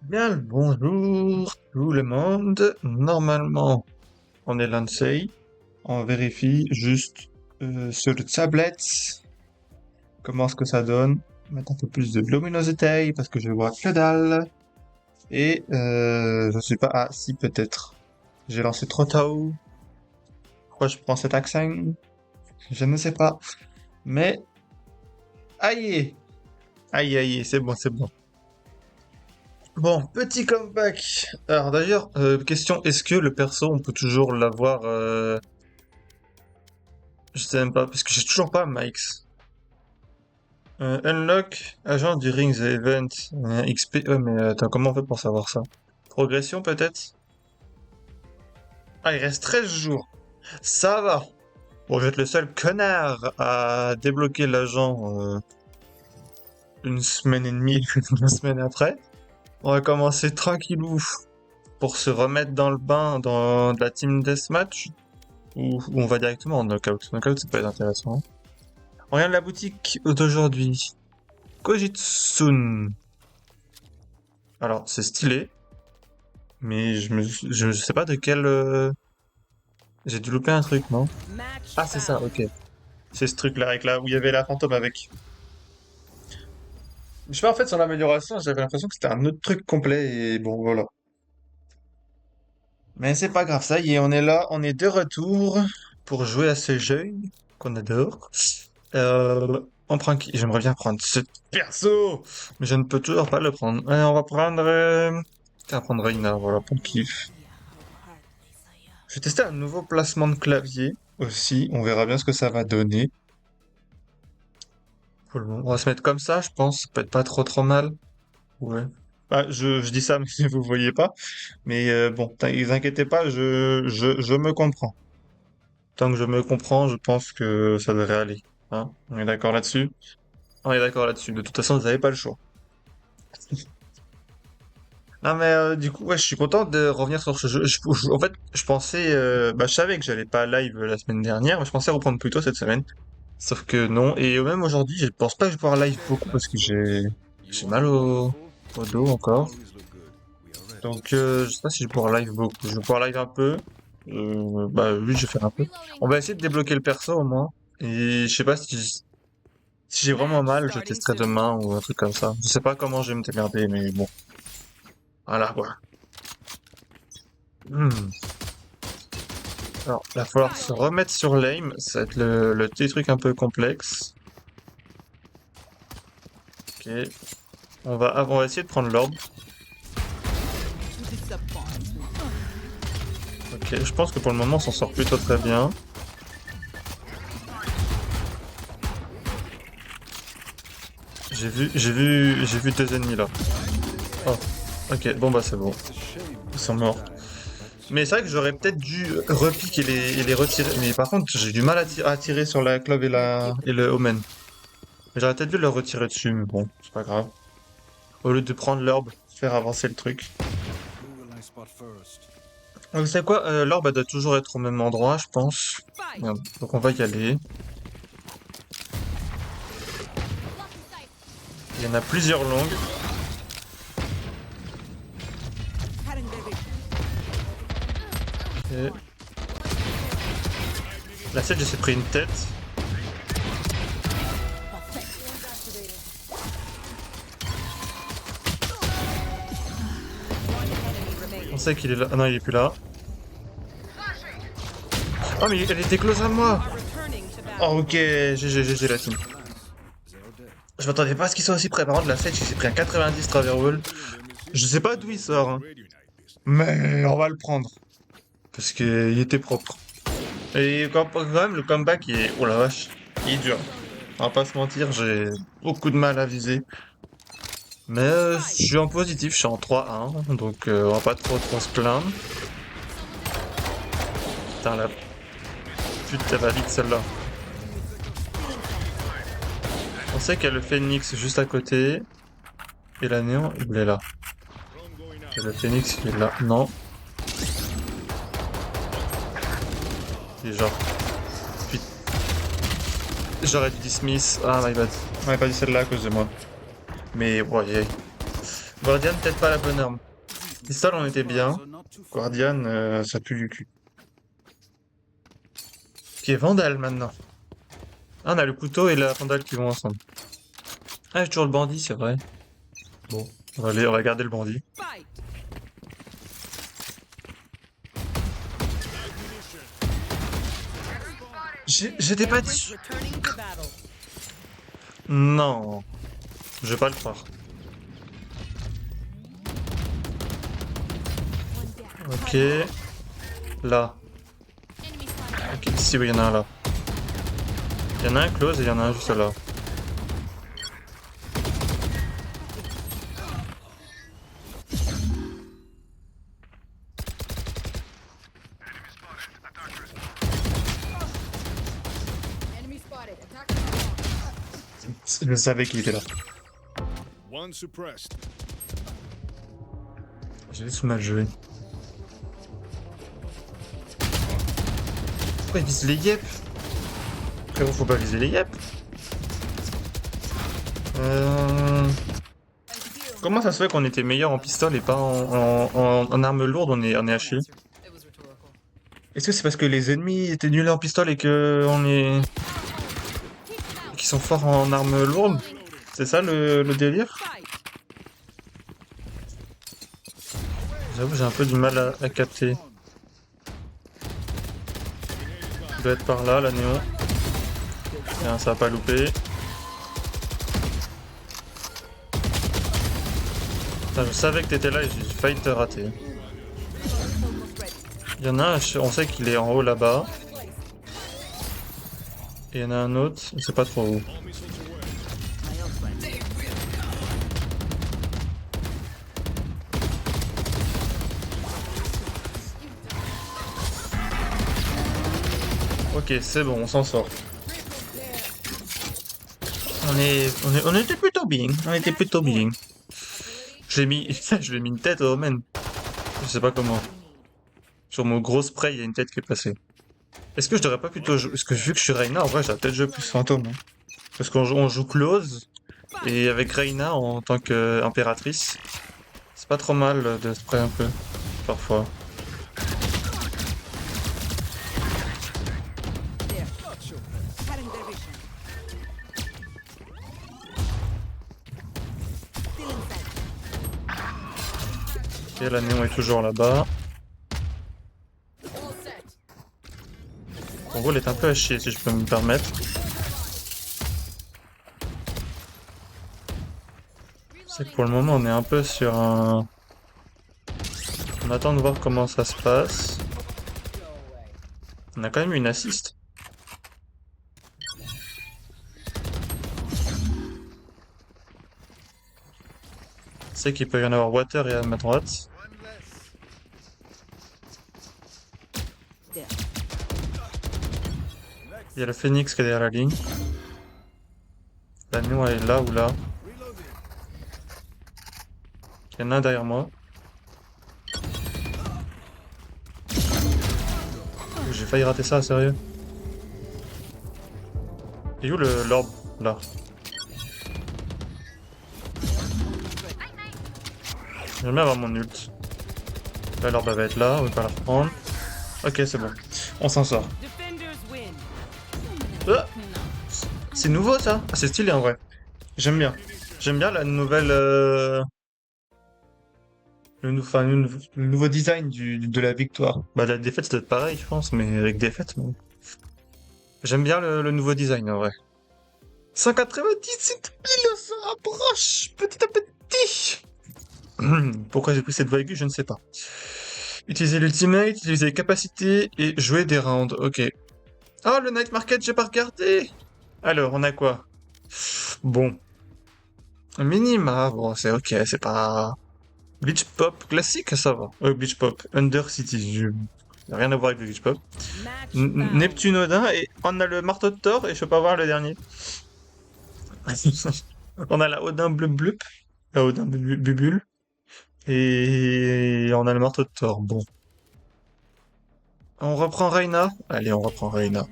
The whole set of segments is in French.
Bien le bonjour tout le monde. Normalement, on est lundi. On vérifie juste sur le tablette comment est-ce que ça donne. Mettre un peu plus de luminosité parce que je vois que dalle. Et je suis pas... Ah si peut-être. J'ai lancé trop tôt. Pourquoi je prends cet accent? Je ne sais pas. Mais... Aïe! Aïe aïe, c'est bon, c'est bon. Bon, petit comeback. Alors d'ailleurs, question, est-ce que le perso, on peut toujours l'avoir je sais même pas, parce que j'ai toujours pas Mike's. Unlock, agent du Ring the Event, XP. Mais attends, comment on fait pour savoir ça? Progression peut-être? Ah, il reste 13 jours. Ça va. Bon, je vais être le seul connard à débloquer l'agent une semaine et demie, une semaine après. On va commencer tranquillou pour se remettre dans le bain dans de la team deathmatch. Ou on va directement en knockout. Knockout, ça peut être intéressant. On regarde la boutique d'aujourd'hui. Kojitsun. Alors, c'est stylé, mais je sais pas de quel... J'ai dû louper un truc, non? Ah, c'est ça, ok. C'est ce truc-là, avec là, où il y avait la fantôme avec. Je sais pas, en fait, son amélioration, j'avais l'impression que c'était un autre truc complet, et bon, voilà. Mais c'est pas grave, ça y est, on est là, on est de retour pour jouer à ce jeu qu'on adore. On prend qui? J'aimerais bien prendre ce perso, mais je ne peux toujours pas le prendre. On va prendre... Tiens, on va prendre Reina, voilà, pour le kiff. Je vais tester un nouveau placement de clavier aussi. On verra bien ce que ça va donner. Pour le moment, on va se mettre comme ça, je pense. Ça peut être pas trop mal. Ouais. Ah, je dis ça, mais vous voyez pas. Mais bon, vous inquiétez pas, je me comprends. Tant que je me comprends, je pense que ça devrait aller. Hein? On est d'accord là-dessus? On est d'accord là-dessus. De toute façon, vous n'avez pas le choix. Non mais du coup, ouais, je suis content de revenir sur ce jeu. En fait, je pensais, bah, je savais que j'allais pas live la semaine dernière, mais je pensais reprendre plus tôt cette semaine. Sauf que non. Et même aujourd'hui, je pense pas que je vais pouvoir live beaucoup parce que j'ai mal au dos encore. Donc je sais pas si je vais pouvoir live beaucoup. Je vais pouvoir live un peu. Bah oui, je vais faire un peu. On va essayer de débloquer le perso au moins. Et je sais pas si j'ai vraiment mal, je testerai demain ou un truc comme ça. Je sais pas comment je vais me démerder, mais bon. Voilà quoi. Hmm. Alors, il va falloir se remettre sur l'aim. Ça va être le petit truc un peu complexe. Ok. On va essayer de prendre l'orbe. Ok, je pense que pour le moment on s'en sort plutôt très bien. J'ai vu deux ennemis là. Oh, ok, bon bah c'est bon. Ils sont morts. Mais c'est vrai que j'aurais peut-être dû repique et les retirer. Mais par contre, j'ai du mal à tirer sur la clove et le omen. Mais j'aurais peut-être dû le retirer dessus, mais bon, c'est pas grave. Au lieu de prendre l'orbe, faire avancer le truc. Donc c'est quoi? L'orbe elle doit toujours être au même endroit, je pense. Merde. Donc on va y aller. Il y en a plusieurs longues. Ok. La Sage, s'est pris une tête. On sait qu'il est là. Ah non, il est plus là. Oh, mais elle était close à moi! Oh, ok, GG la team. Je m'attendais pas à ce qu'il soit aussi près. Par contre, la Sage, il s'est pris un 90 travers wall. Je sais pas d'où il sort, hein. Mais on va le prendre. Parce qu'il était propre. Et quand même, le comeback, il est... Oh la vache, il est dur. On va pas se mentir, j'ai beaucoup de mal à viser. Mais je suis en positif, je suis en 3-1, donc on va pas trop se plaindre. Putain, la pute, elle va vite celle-là. On sait qu'il y a le phénix juste à côté. Et la néant, il est là. Et le phénix, il est là. Non. Il est genre... Putain. J'aurais dû dismiss. Ah, my bad. On avait pas dit celle-là à cause de moi. Mais, ouais. Guardian, peut-être pas la bonne arme. Pistol, on était bien. Guardian, ça pue du cul. Qui est Vandal maintenant. Ah, on a le couteau et la Vandal qui vont ensemble. Ah, j'ai toujours le bandit, c'est vrai. Bon, on va garder le bandit. J'étais pas dessus. Non, je vais pas le croire. Ok, là. Ok, ici, oui, il y en a un là. Il y en a un close et il y en a un juste là. Je savais qu'il était là. J'ai juste mal joué. Pourquoi il vise les yep? Frérot, faut pas viser les yep. Comment ça se fait qu'on était meilleur en pistolet et pas en arme lourde, on est haché? Est-ce que c'est parce que les ennemis étaient nuls en pistolet et que on est... qui sont forts en arme lourde? C'est ça le délire? J'avoue, j'ai un peu du mal à capter. Il doit être par là, la néon. Tiens, ça va pas louper. Putain, je savais que t'étais là et j'ai failli te rater. Il y en a un, on sait qu'il est en haut là-bas. Et il y en a un autre, on sait pas trop où. Ok, c'est bon, on s'en sort. On était plutôt bien. On était plutôt bien. Je l'ai mis, je lui ai mis une tête au man. Je sais pas comment. Sur mon gros spray, il y a une tête qui est passée. Est-ce que je devrais pas plutôt jouer... Parce que vu que je suis Reyna, en vrai, j'aurais peut-être joué plus fantôme. Hein. Parce on joue close. Et avec Reyna en tant qu'impératrice, c'est pas trop mal de spray un peu. Parfois. Et la néon est toujours là-bas. Son rôle est un peu à chier, si je peux me permettre. C'est que pour le moment, on est un peu sur un... On attend de voir comment ça se passe. On a quand même eu une assist. C'est qu'il peut y en avoir Water et à ma droite. Il y a le Phoenix qui est derrière la ligne. La Néo est là ou là. Il y en a un derrière moi. J'ai failli rater ça, sérieux. Et où l'orbe? Là. J'aime bien avoir mon ult. Là, l'orbe va être là, on va pas la reprendre. Ok, c'est bon. On s'en sort. Ah, c'est nouveau ça? Ah, c'est stylé en vrai. J'aime bien. J'aime bien la nouvelle... enfin, le nouveau design de la victoire. Bah, la défaite, c'est peut-être pareil, je pense, mais avec défaite, mais... J'aime bien le nouveau design, en vrai. 198 000, on se rapproche petit à petit. Pourquoi j'ai pris cette voie aiguë, je ne sais pas. Utiliser l'ultimate, utiliser les capacités et jouer des rounds. Ok. Ah, le night market, j'ai pas regardé. Alors, on a quoi? Bon. Minima, bon, c'est ok, c'est pas... Glitch Pop classique, ça va. Glitch Pop. Undercity, rien à voir avec le Glitch Pop. Neptune Odin, et on a le marteau de Thor, et je peux pas voir le dernier. On a la Odin Blub Blup, la Odin Bubule, et on a le marteau de Thor. Bon. On reprend Reyna. Allez, on reprend Reyna.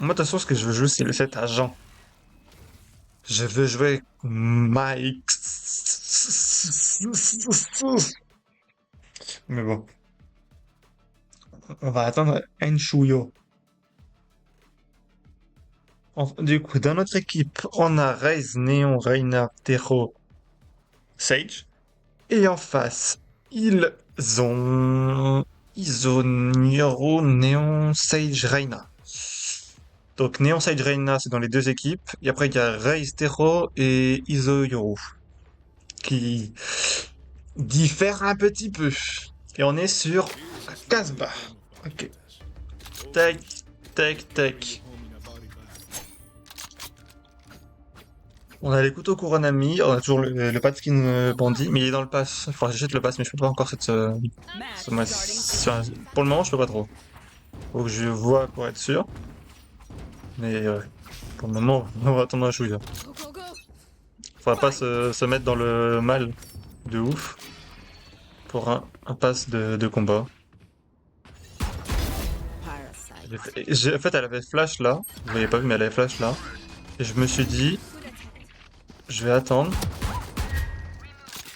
Moi, de toute façon, ce que je veux jouer, c'est le set agent. Je veux jouer Mike. Mais bon, on va attendre Enshuyo. Du coup, dans notre équipe, on a Raze, Neon, Reinhardt, Tero, Sage. Et en face, ils ont... Ils ont Niro, Neon, Sage, Reina. Donc Neon, Sage, Reina, c'est dans les deux équipes. Et après, il y a Raze, Tero et Iso Yoru, qui diffèrent un petit peu. Et on est sur Casbah. Ok. Tac, tac, tac. On a les couteaux Kuranami, on a toujours le Patskin bandit, mais il est dans le pass. Enfin, j'achète le pass, mais je peux pas encore pour le moment, je peux pas trop. Faut que je vois pour être sûr. Mais pour le moment, on va attendre un chouïa. Faudra pas se mettre dans le mal de ouf pour un pass de combat. En fait, elle avait flash là. Vous voyez pas vu, mais elle avait flash là. Et je me suis dit, je vais attendre.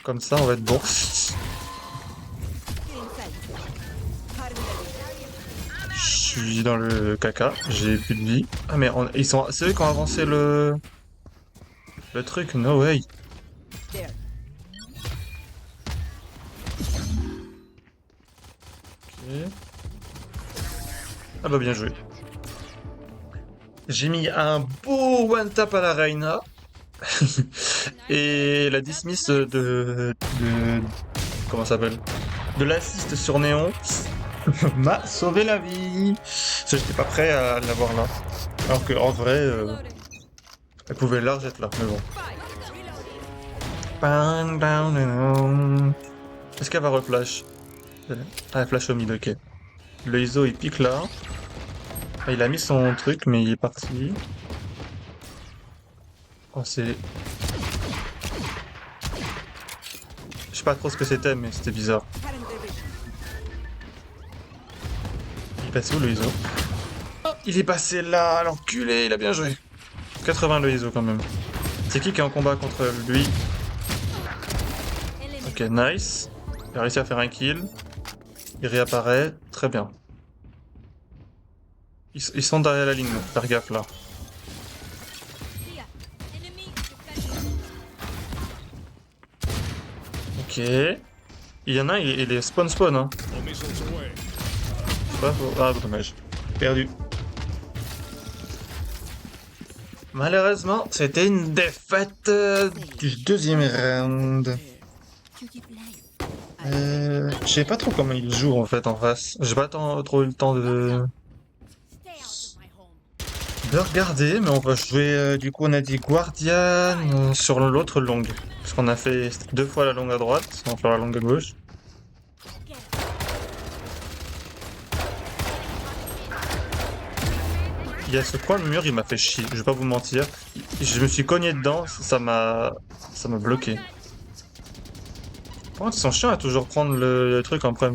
Comme ça, on va être bon. Je suis dans le caca, j'ai plus de vie. Ah mais c'est eux qui ont avancé le truc, no way. Ok. Ah bah bien joué. J'ai mis un beau one tap à la Reina. Et la dismiss comment ça s'appelle? De l'assist sur Néon m'a sauvé la vie. J'étais pas prêt à l'avoir là. Alors que en vrai, elle pouvait large être là, mais bon. Est-ce qu'elle va reflash? Ah, elle flash au mid, ok. Le ISO il pique là. Ah, il a mis son truc, mais il est parti. Oh, c'est. Je sais pas trop ce que c'était, mais c'était bizarre. Il est passé où le ISO? Oh, il est passé là, l'enculé, il a bien joué. 80 le ISO quand même. C'est qui est en combat contre lui? Ok, nice. Il a réussi à faire un kill. Il réapparaît. Très bien. Ils sont derrière la ligne, donc faire gaffe là. Ok. Il y en a un, il est spawn hein. Ah, dommage. Perdu. Malheureusement, c'était une défaite du deuxième round. Je sais pas trop comment il joue en fait en face. J'ai pas trop eu le temps de regarder, mais on va jouer. Du coup, on a dit Guardian sur l'autre longue. Parce qu'on a fait 2 fois la longue à droite, on va faire la longue à gauche. Il y a ce coin de mur, il m'a fait chier, je vais pas vous mentir. Je me suis cogné dedans, ça m'a bloqué. Par contre, ils sont chiants à toujours prendre le truc en prems.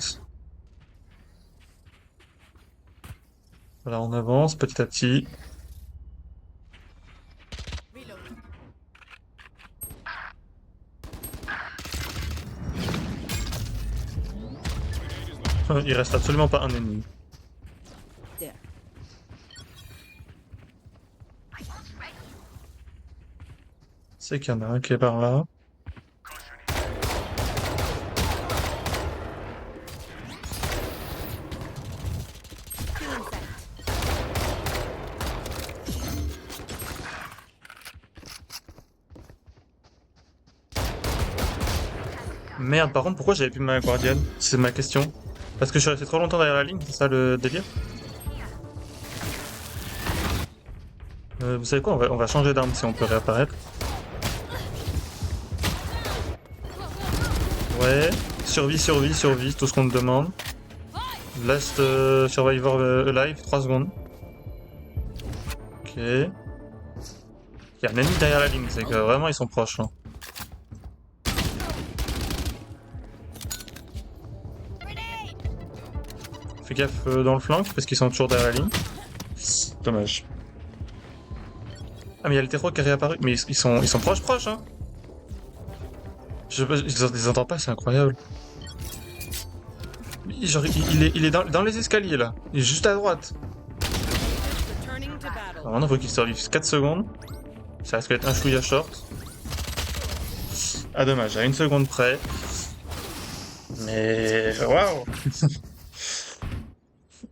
Voilà, on avance petit à petit. Il reste absolument pas un ennemi. C'est qu'il y en a un qui est par là. Merde, par contre, pourquoi j'avais plus ma Guardian? C'est ma question. Parce que je suis resté trop longtemps derrière la ligne, c'est ça le délire? Vous savez quoi, on va changer d'arme si on peut réapparaître. Ouais, survie, survie, survie, tout ce qu'on te demande. Last survivor alive, 3 secondes. Ok. Il y a un ennemi derrière la ligne, c'est que vraiment ils sont proches. Hein. Fais gaffe dans le flanc, parce qu'ils sont toujours derrière la ligne. Dommage. Ah mais il y a le terreau qui est réapparu. Mais ils sont proches hein. Je sais pas, je les entends pas, c'est incroyable. Genre, il est dans les escaliers là. Il est juste à droite. Returning to battle. Alors maintenant, faut qu'il survive 4 secondes. Ça risque d'être un chouïa short. Ah, dommage, à 1 seconde près. Mais. Waouh!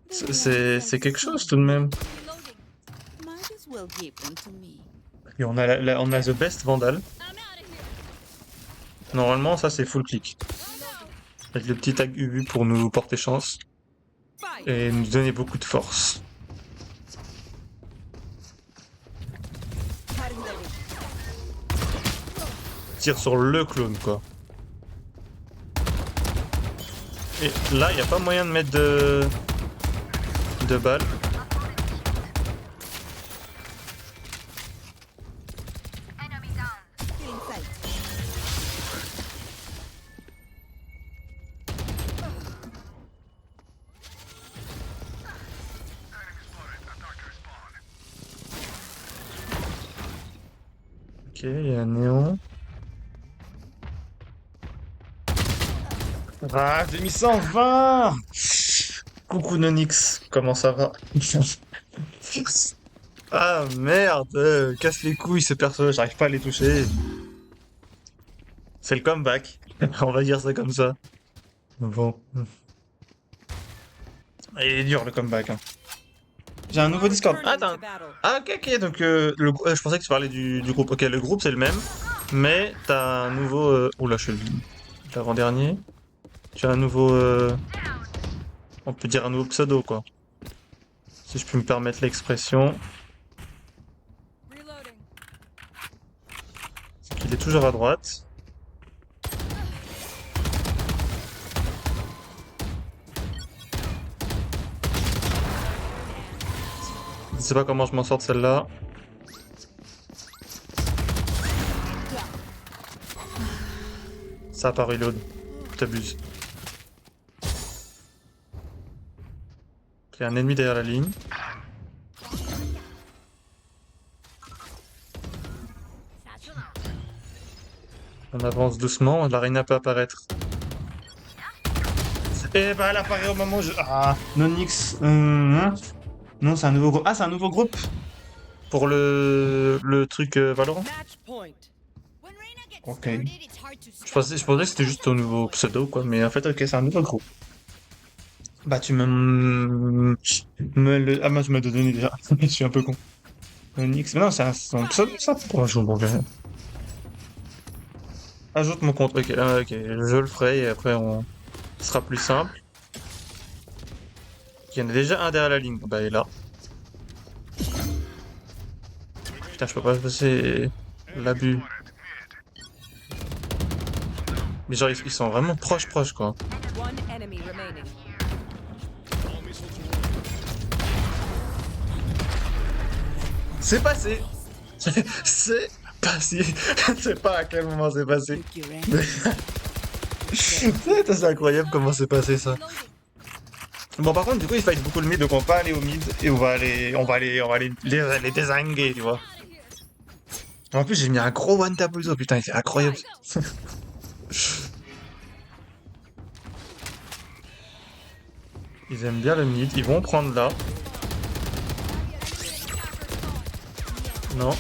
C'est quelque chose tout de même. Might as well give them to me. Et on a The Best Vandal. Normalement, ça c'est full click. Avec le petit tag UV pour nous porter chance. Fight. Et nous donner beaucoup de force. Tire sur le clone, quoi. Et là, il n'y a pas moyen de mettre de balles. Feeling sight. Ok, il y a un néon. Ah, j'ai mis 120! Coucou Nonix, comment ça va? Ah merde, casse les couilles ce perso, j'arrive pas à les toucher. C'est le comeback, on va dire ça comme ça. Bon. Il est dur le comeback. Hein. J'ai un nouveau Discord. Ah, Returning attends. to battle. Ah, ok, ok, donc je pensais que tu parlais du groupe. Ok, le groupe c'est le même, mais t'as un nouveau. Oula, je suis l'avant-dernier. Tu as un nouveau. On peut dire un nouveau pseudo, quoi. Si je peux me permettre l'expression. Reloading. C'est qu'il est toujours à droite. Je sais pas comment je m'en sors de celle-là. Ça a pas reload. T'abuses. Il y a un ennemi derrière la ligne. On avance doucement, la reine peut apparaître. Et bah elle apparaît au moment où je... Ah, Nonix. Hein. Non, c'est un nouveau groupe. Ah, c'est un nouveau groupe pour le truc Valorant. Match point. Ok. Je pensais que c'était juste un nouveau pseudo, quoi. Mais en fait, ok, c'est un nouveau groupe. Bah, tu Ah, moi, je me donné déjà. Je suis un peu con. Nonix. Mais non, c'est un pseudo, ça. Pourquoi je comprends bien. Ajoute mon compte. Ok, ok, je le ferai et après, ce sera plus simple. Il y en a déjà un derrière la ligne. Bah, il est là. Putain, je peux pas passer l'abus. Mais genre, ils sont vraiment proches, quoi. One enemy remaining. C'est passé! C'est passé! Je sais pas à quel moment c'est passé. C'est incroyable comment c'est passé ça. Bon, par contre, du coup, il fight beaucoup le mid, donc on va pas aller au mid et on va aller les désinguer, tu vois. En plus, j'ai mis un gros one tap au putain, c'est incroyable. Ils aiment bien le mid, ils vont prendre là. Non.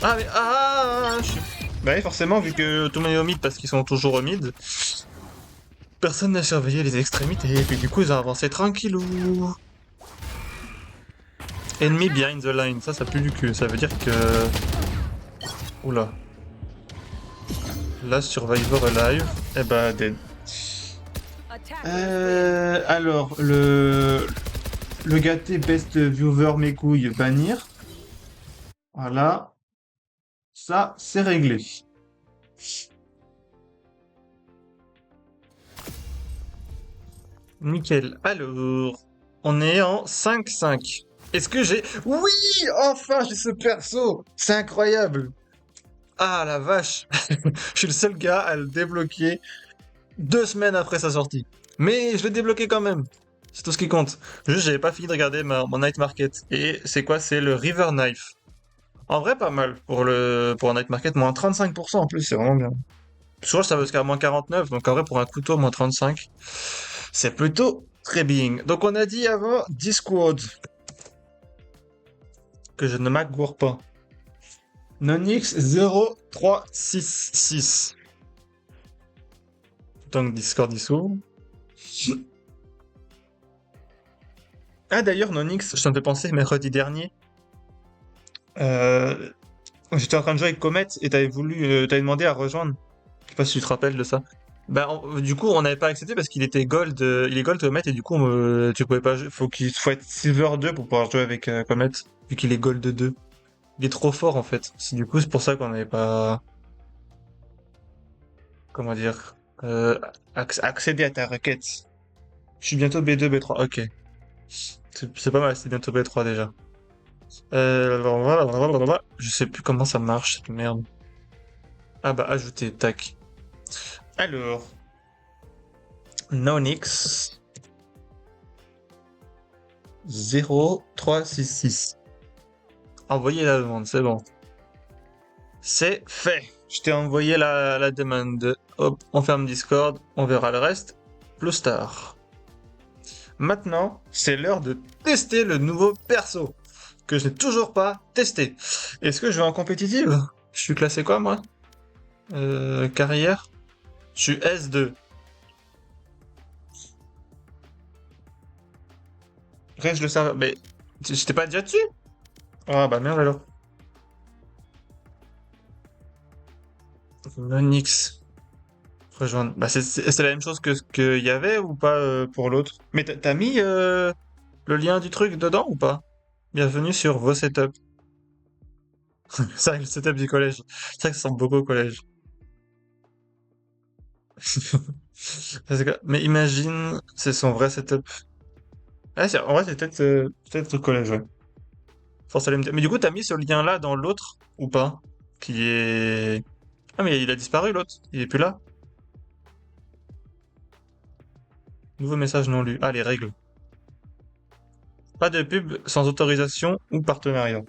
Ah, mais Bah oui, forcément, vu que tout le monde est au mid parce qu'ils sont toujours au mid, personne n'a surveillé les extrémités, et puis du coup, ils ont avancé tranquillou. Enemy behind the line, ça pue du cul, ça veut dire que... Oula. Là, Survivor Alive, eh bah, dead. Attack. Alors, le gâté Best Viewer mes couilles bannir. Voilà. Ça, c'est réglé. Nickel. Alors, on est en 5-5. Est-ce que j'ai... Oui! Enfin, j'ai ce perso! C'est incroyable! Ah, la vache! Je suis le seul gars à le débloquer 2 semaines après sa sortie. Mais je l'ai débloqué quand même. C'est tout ce qui compte. Juste, j'avais pas fini de regarder mon night market. Et c'est quoi? C'est le River Knife. En vrai, pas mal pour un night market. Moins 35% en plus, c'est vraiment bien. Soit ça va jusqu'à moins 49, donc en vrai, pour un couteau, moins 35, c'est plutôt très bien. Donc on a dit avant Discord, que je ne m'agoure pas. Nonix 0366. Donc Discord dissous. Ah d'ailleurs, Nonix, je t'en fais penser, mercredi dernier, euh, j'étais en train de jouer avec Comet et t'avais demandé à rejoindre. Je sais pas si tu te rappelles de ça. Du coup, on n'avait pas accepté parce qu'il était gold, il est gold Comet et du coup, tu pouvais pas jouer. Faut être Silver 2 pour pouvoir jouer avec Comet, vu qu'il est gold 2. Il est trop fort en fait. Du coup, c'est pour ça qu'on n'avait pas, comment dire, accédé à ta requête. Je suis bientôt B2, B3. Ok, c'est pas mal, c'est bientôt B3 déjà. Je sais plus comment ça marche cette merde. Ah bah ajouter, tac. Alors, Nonix 0366. Envoyer la demande, c'est bon. C'est fait. Je t'ai envoyé la demande. Hop, on ferme Discord, on verra le reste plus tard. Maintenant, c'est l'heure de tester le nouveau perso que je n'ai toujours pas testé. Est-ce que je vais en compétitive? Je suis classé quoi moi? Carrière? Je suis S2. Reste le serveur. Mais j'étais pas déjà dessus? Ah bah merde alors. Nonix. Rejoindre. Bah c'est la même chose que ce qu'il y avait ou pas pour l'autre? Mais t'as mis le lien du truc dedans ou pas? Bienvenue sur vos setups. C'est vrai, le setup du collège. C'est vrai que ça ressemble beaucoup au collège. Mais imagine, c'est son vrai setup. Ah, en vrai, c'est peut-être le collège, ouais. Force LMD. Mais du coup, t'as mis ce lien-là dans l'autre ou pas? Qui est... Ah, mais il a disparu l'autre. Il est plus là. Nouveau message non lu. Ah, les règles. Pas de pub sans autorisation ou partenariat.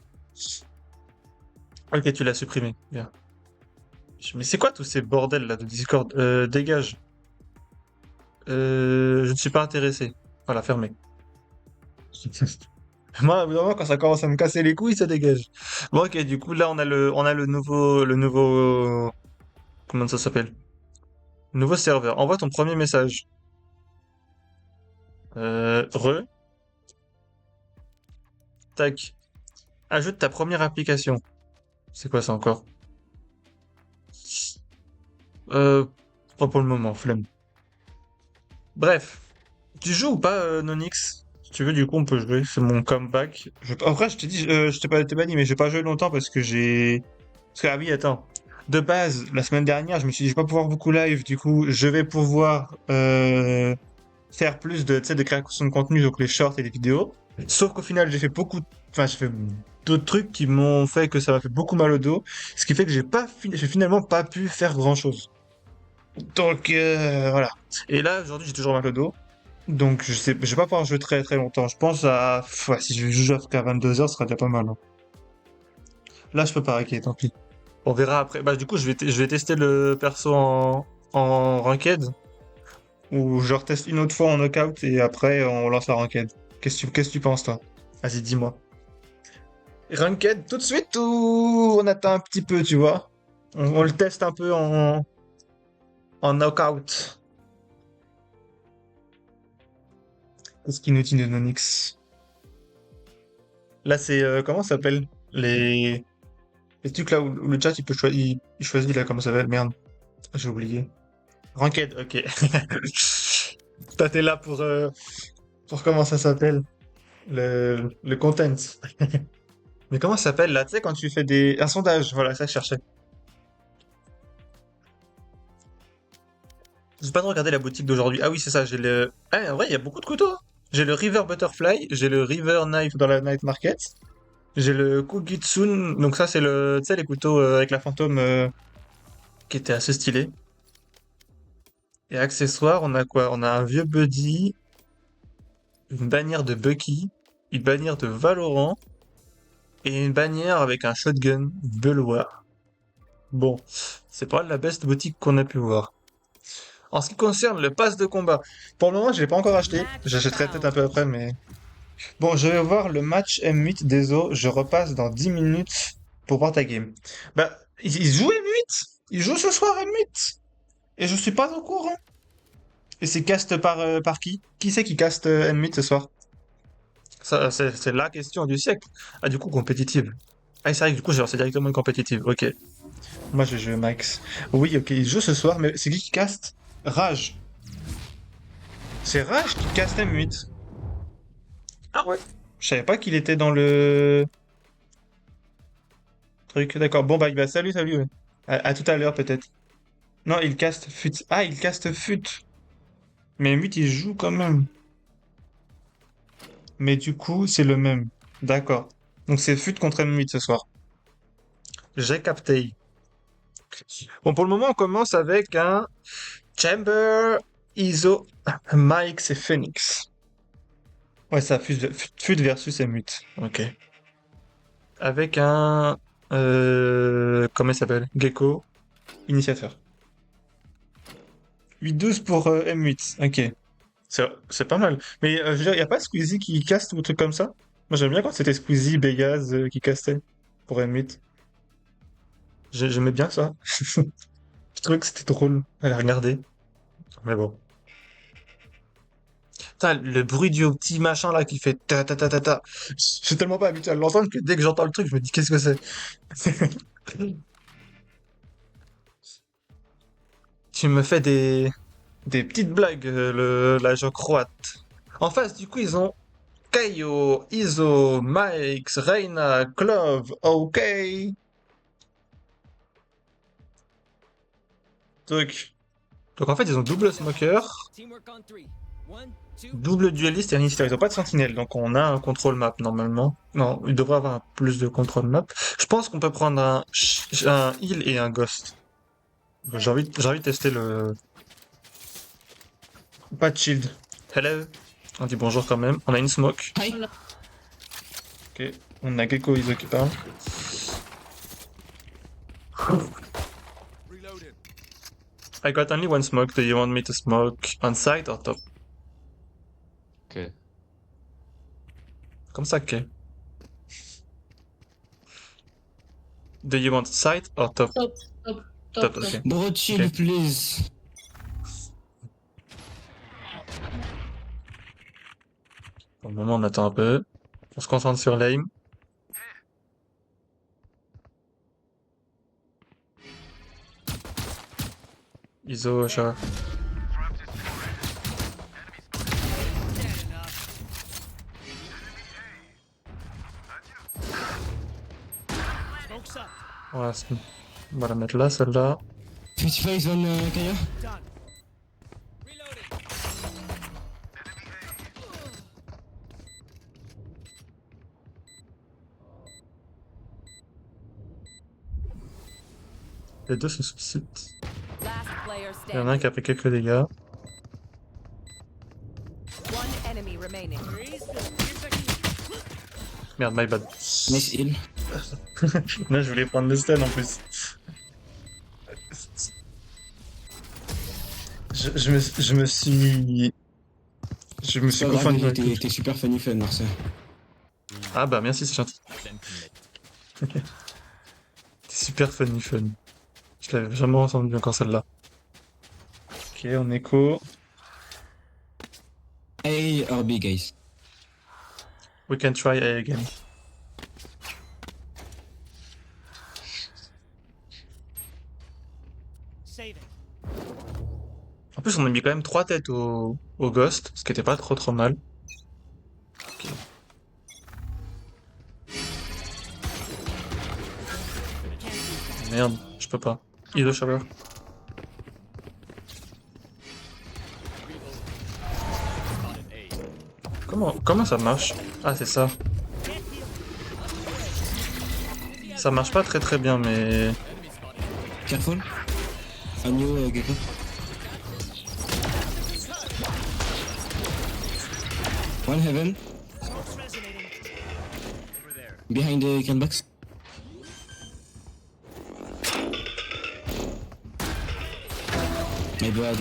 Ok, tu l'as supprimé. Bien. Mais c'est quoi tous ces bordels là de Discord? Dégage. Je ne suis pas intéressé. Voilà, fermé. Moi, au bout d'un moment, quand ça commence à me casser les couilles, ça dégage. Bon, ok, du coup, là, on a le nouveau, comment ça s'appelle? Nouveau serveur. Envoie ton premier message. Re, tac. Ajoute ta première application. C'est quoi ça encore? Euh, pas pour le moment, flemme. Bref. Tu joues ou pas, Nonix? Si tu veux, du coup, on peut jouer. C'est mon comeback. En vrai, je t'ai dit, je t'ai pas dit, mais j'ai pas joué longtemps parce que j'ai... Parce que, ah oui, attends. De base, la semaine dernière, je me suis dit, je vais pas pouvoir beaucoup live, du coup, je vais pouvoir faire plus de, tu sais, de création de contenu, donc les shorts et les vidéos. Sauf qu'au final, enfin, j'ai fait d'autres trucs qui m'ont fait que ça m'a fait beaucoup mal au dos, ce qui fait que j'ai finalement pas pu faire grand-chose. Donc, voilà. Et là, aujourd'hui, j'ai toujours mal au dos. Donc, je vais pas pouvoir jouer très très longtemps. Je pense ouais, si je joue jusqu'à 22 heures, ce sera déjà pas mal, hein. Là, je peux pas, ok, tant pis. On verra après. Bah, du coup, je vais tester le perso en ranked. Ou je reteste une autre fois en knockout et après, on lance la ranked. Qu'est-ce que tu penses, toi? Vas-y, dis-moi. Ranked tout de suite ou on attend un petit peu, tu vois? On le teste un peu en knockout. Qu'est-ce qu'il nous dit de Nonix? Là, c'est, comment ça s'appelle? Les trucs là où le chat il peut choisir, il choisit là comment ça s'appelle, merde, j'ai oublié. Ranked, ok. Toi t'es là pour comment ça s'appelle, le content. Mais comment ça s'appelle là, tu sais quand tu fais un sondage, voilà ça que je cherchais. J'ai pas trop regardé la boutique d'aujourd'hui. Ah oui c'est ça, j'ai le. Ah en vrai il y a beaucoup de couteaux, hein. J'ai le River Butterfly, j'ai le River Knife dans la Night Market, j'ai le Kugitsun, donc ça c'est le, tu sais les couteaux avec la fantôme qui était assez stylé. Et accessoires, on a quoi? On a un vieux buddy, une bannière de Bucky, une bannière de Valorant et une bannière avec un shotgun Belloir. Bon, c'est pas la best boutique qu'on a pu voir. En ce qui concerne le pass de combat, pour le moment, je l'ai pas encore acheté. Match J'achèterai peut-être un found. peu après, mais... Bon, je vais voir le match M8 des eaux. Je repasse dans 10 minutes pour voir ta game. Bah, ils jouent M8! Ils jouent ce soir M8! Et je suis pas au courant. Et c'est cast par qui? Qui c'est qui caste M8 ce soir? Ça, c'est la question du siècle. Ah, du coup, compétitive. Ah, c'est vrai que du coup, j'ai lancé directement une compétitive. Ok. Moi, je joue Max. Oui, ok, il joue ce soir, mais c'est qui caste? Rage. C'est Rage qui caste M8. Ah ouais. Je savais pas qu'il était dans le truc. D'accord. Bon, bah, salut, salut. Ouais. À tout à l'heure, peut-être. Non, il caste Fut. Ah, il caste Fut. Mais M8, il joue quand même. Mais du coup, c'est le même. D'accord. Donc, c'est Fut contre M8 ce soir. J'ai capté. Bon, pour le moment, on commence avec un Chamber, ISO, Mike et Phoenix. Ouais, ça, Fut versus M8. Ok. Avec un... comment il s'appelle? Gecko, initiateur. 8-12 pour M8. Ok. C'est pas mal. Mais je veux dire, y a pas Squeezie qui caste ou truc comme ça? Moi, j'aime bien quand c'était Squeezie, Begaz qui castait pour M8. J'aimais bien ça. Je trouvais que c'était drôle à la regarder. Mais bon. Putain, le bruit du petit machin là qui fait ta ta ta ta ta. Je suis tellement pas habitué à l'entendre que dès que j'entends le truc, je me dis qu'est-ce que c'est? Tu me fais des petites blagues, la jeu croate. En face, du coup, ils ont Kaio, Iso, Mike, Reina, Clove, OK. Donc en fait, ils ont double smoker, double dueliste et un initiateur. Ils ont pas de sentinelle, donc on a un contrôle map normalement. Non, il devrait avoir plus de contrôle map. Je pense qu'on peut prendre un heal et un ghost. J'ai envie de tester le... Pas de shield. Hello. On dit bonjour quand même. On a une smoke. Hi. Ok. On a Gecko Iso qui parle. I got only one smoke. Do you want me to smoke on site or top? Ok. Comme ça, ok. Do you want site or top? Top, top, Top, top, top. ok. Bro, chill, Ok. please. Pour le moment, on attend un peu. On se concentre sur l'aim. Iso, chat. Ouais, on va la mettre là, celle-là. 55 on Kaya. Les deux sont sous site. Last player Il y en a un standing. qui a pris quelques dégâts. One enemy remaining. Merde, my bad. Nice heal. Là, je voulais prendre le stun en plus. Je me suis... Je me suis Pas grave, confondu déjà, avec tout. t'es super funny fun, Marcel. Ah bah merci, c'est gentil. T'es super funny fun. Je l'avais jamais entendu encore celle-là. Ok, on écho. A or B, guys. We can try A again. En plus, on a mis quand même 3 têtes au Ghost, ce qui était pas trop mal. Ok. Merde, je peux pas. Iso shower. Comment ça marche? Ah, c'est ça. Ça marche pas très bien, mais... Careful. On you, Gecko. One heaven. Behind the can box. Elbow out.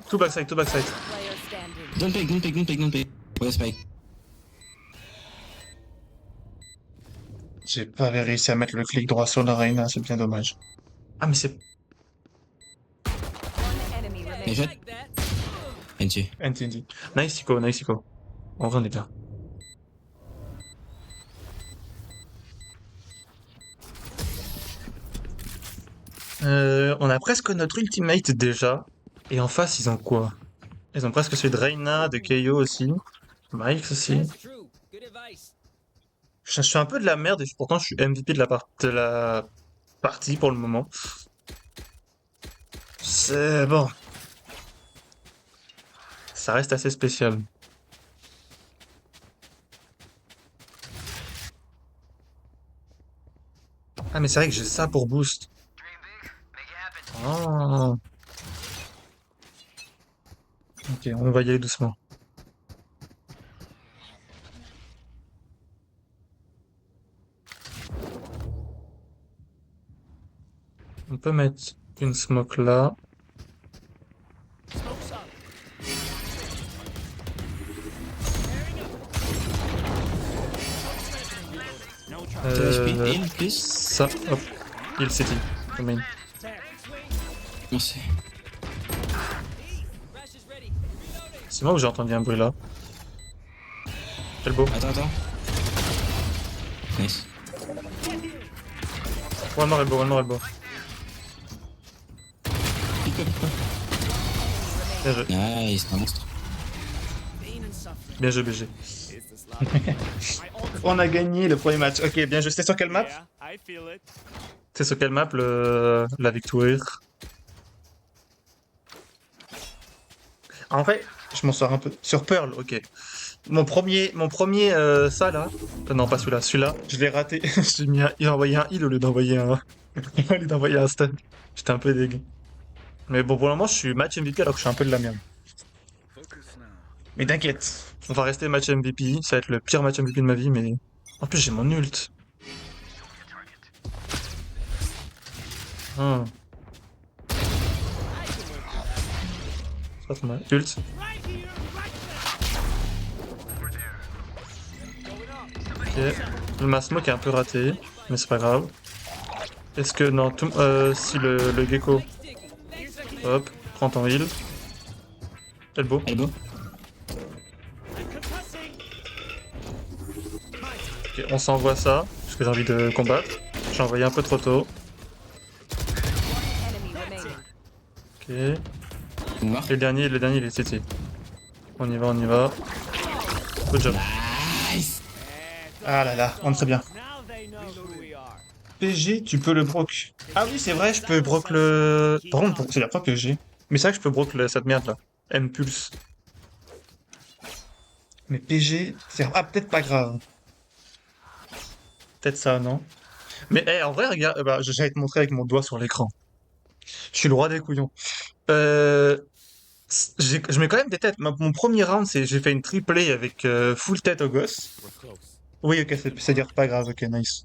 Tout backside, tout backside. Player standing. Don't pick, don't pick, don't pick, don't pick. Ouais, spike. J'ai pas réussi à mettre le clic droit sur la Reina, c'est bien dommage. Ah mais c'est... One enemy Nice remaining. shot. NT. NTNT. Nice Ico, nice Ico. En vrai on est bien. On a presque notre ultimate déjà. Et en face ils ont quoi? Ils ont presque celui de Reina, de Keio aussi. Mike aussi. Je suis un peu de la merde et pourtant je suis MVP de la partie pour le moment. C'est bon. Ça reste assez spécial. Ah mais c'est vrai que j'ai ça pour boost. Oh. Ok, on va y aller doucement. On peut mettre une smoke là. HP, heal, please. Ça, hop. Heal city. Come in. Merci. C'est moi où j'ai entendu un bruit là. Quel beau. Attends, attends. Nice. One more elbow, one more elbow. Pick up, pick up. Bien joué. Nice, c'est un monstre. Bien joué, BG. On a gagné le premier match. Ok, bien joué. C'était sur quelle map? C'est sur quelle map la victoire? En fait, je m'en sors un peu. Sur Pearl, ok. Mon premier ça là. Non, pas celui-là. Celui-là, je l'ai raté. Il a envoyé un heal au lieu d'envoyer un. Au lieu d'envoyer un stun. J'étais un peu dégueu. Mais bon, pour le moment, je suis match MVP alors que je suis un peu de la merde. Mais t'inquiète. On va rester match MVP. Ça va être le pire match MVP de ma vie, mais. En plus, j'ai mon ult. Hmm. C'est pas trop mal. Ult. Ok. Ma smoke est un peu ratée, mais c'est pas grave. Est-ce que. Non, si le gecko. Hop, prends ton heal. Elbow. Elbow. Ok, on s'envoie ça, parce que j'ai envie de combattre. J'ai envoyé un peu trop tôt. Enemy remaining. Ok. Mort. Et le dernier il est CT. On y va, on y va. Good job. Nice. Ah là là, on est très bien. PG, tu peux le broc. Ah oui, c'est vrai, je peux broc le... Par contre, c'est la fois que j'ai. Mais c'est vrai que je peux broc cette merde là. M-Pulse. Mais PG, c'est... Ah, peut-être pas grave. Peut-être ça, non? Mais en vrai, regarde, bah, j'allais te montrer avec mon doigt sur l'écran. Je suis le roi des couillons. Euh, je mets quand même des têtes. Mon premier round, j'ai fait une triplée avec full tête au gosse. Oui, ok, c'est-à-dire pas grave, ok, nice.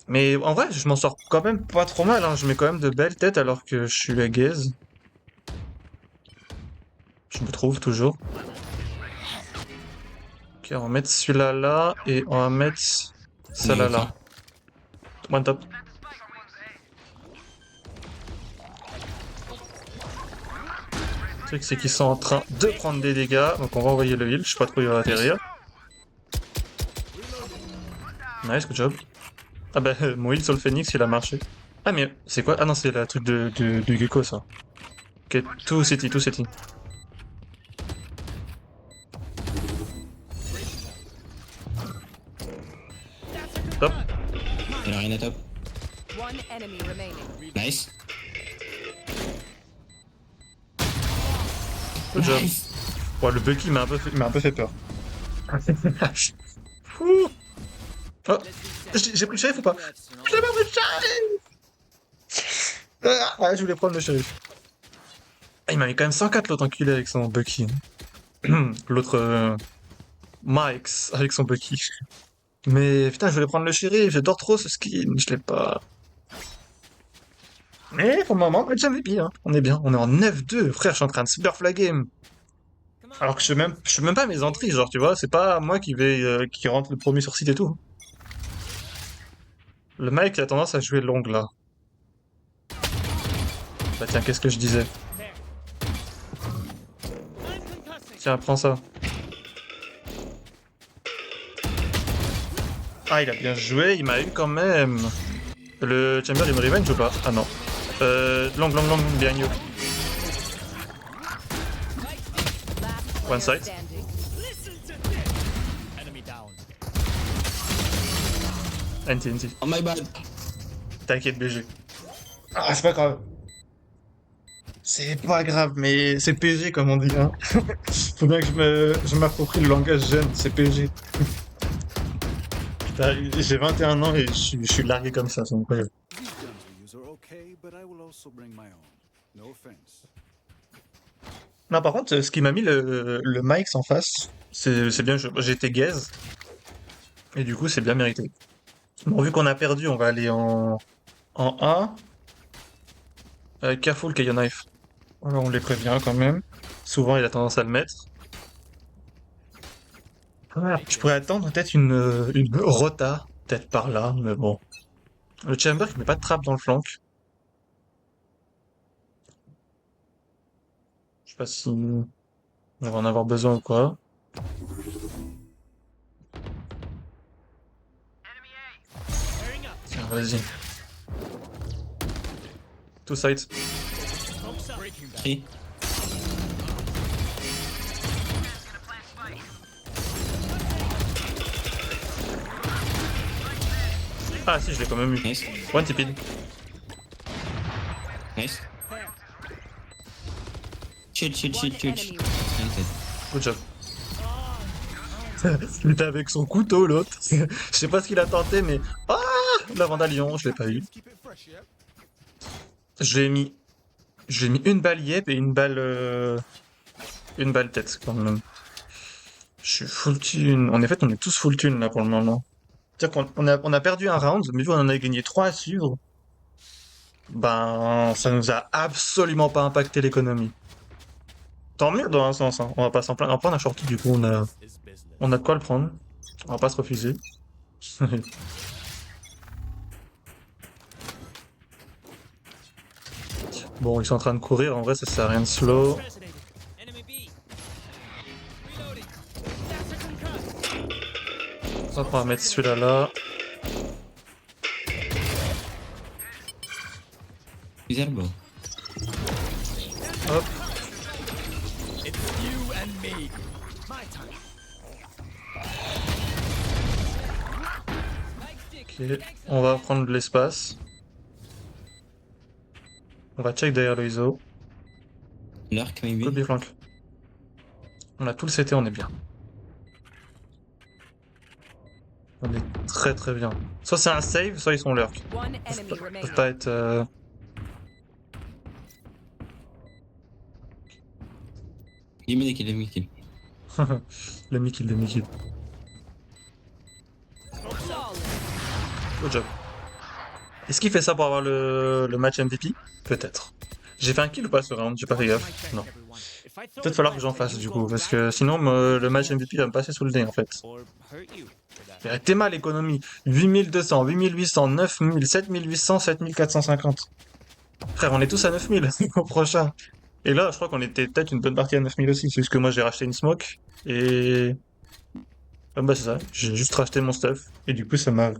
Mais en vrai, je m'en sors quand même pas trop mal, hein. Je mets quand même de belles têtes alors que je suis à gaze. Je me trouve toujours. Ok, on va mettre celui-là là et on va mettre celle-là là. One top. Le truc, c'est qu'ils sont en train de prendre des dégâts, donc on va envoyer le heal. Je sais pas trop où il va atterrir. Nice, good job. Ah bah, mon heal sur le Phoenix, il a marché. Ah mais c'est quoi? Ah non, c'est la truc du gecko, ça. Ok, tout city, tout city. Top. Il a rien à top. One enemy remaining. Nice. Good job. Nice. Ouais, le Bucky m'a un peu fait peur. Ouh. Oh, j'ai pris le shérif ou pas? J'ai pas pris le shérif! Ah, je voulais prendre le shérif. Ah, il m'a mis quand même 104 l'autre enculé avec son Bucky. L'autre Mike's avec son Bucky. Mais putain, je voulais prendre le shérif, j'adore trop ce skin, je l'ai pas. Mais pour le moment, match MVP, hein. On est bien. On est en 9-2. Frère, je suis en train de smurf la game. Alors que je fais même pas mes entrées, genre, tu vois. C'est pas moi qui rentre le premier sur site et tout. Le mec il a tendance à jouer long là. Bah tiens, qu'est-ce que je disais? Tiens, prends ça. Ah, il a bien joué, il m'a eu quand même. Le Chamber, il me revenge ou pas? Ah non. Long, long, long, behind you. Last One player side. standing. NT, NT. Oh my bad. T'inquiète, BG. Ah, c'est pas grave. C'est pas grave, mais c'est PG comme on dit, hein. Faut bien que je m'approprie le langage jeune, c'est PG. Putain, j'ai 21 ans et je suis largué comme ça, c'est incroyable. These guns we use are okay, but I will also bring my own. No offense. Non, par contre, ce qui m'a mis le Mike's en face, c'est bien, j'étais gaze, et du coup, c'est bien mérité. Bon, vu qu'on a perdu, on va aller en A. Careful, Kayo Knife. Alors, on les prévient quand même. Souvent, il a tendance à le mettre. Ouais. Je pourrais attendre peut-être une rota, peut-être par là, mais bon. Le Chamber, il met pas de trappe dans le flanc. Je sais pas si on va en avoir besoin ou quoi. Tiens, vas-y. Two sides. 3. Ah si, je l'ai quand même eu. Nice. One tipid. Nice. Chill, chill, chill, One chill. enemy Planted. Good job. Il était avec son couteau, l'autre. Je sais pas ce qu'il a tenté, mais... Ah, la Vandalion, je l'ai pas eu. Je lui ai mis... Je lui ai mis une balle yep et une balle... Une balle tête, quand même. Je suis full thune. En effet, on est tous full thune, là, pour le moment. C'est-à-dire on a perdu un round, mais vu qu'on en a gagné 3 à suivre, ben, ça nous a absolument pas impacté l'économie. Tant mieux, dans un sens, hein. On va pas s'en plaindre. Après, on a shorty, du coup, on a de quoi le prendre. On va pas se refuser. Bon, ils sont en train de courir, en vrai ça sert à rien de slow. Hop, on va mettre celui-là là. His elbow. Hop. Ok, on va prendre de l'espace. On va check derrière le ISO. Lurk, maybe. Could be flank. On a tout le CT, on est bien. On est très très bien. Soit c'est un save, soit ils sont lurk. One enemy Ils peuvent remaining. pas être... Give me the kill, give me the kill. le mi-kill, le mi-kill. Flawless. Good job. Est-ce qu'il fait ça pour avoir le match MVP? Peut-être. J'ai fait un kill ou pas ce round? J'ai pas fait gaffe. Non. Peut-être falloir que j'en fasse du coup, parce que sinon le match MVP va me passer sous le nez en fait. Il était mal l'économie. 8200, 8800, 9000, 7800, 7450. Frère, on est tous à 9000 au prochain. Et là, je crois qu'on était peut-être une bonne partie à 9000 aussi. C'est juste que moi j'ai racheté une smoke et... Ah bah c'est ça, j'ai juste racheté mon stuff. Et du coup ça m'a...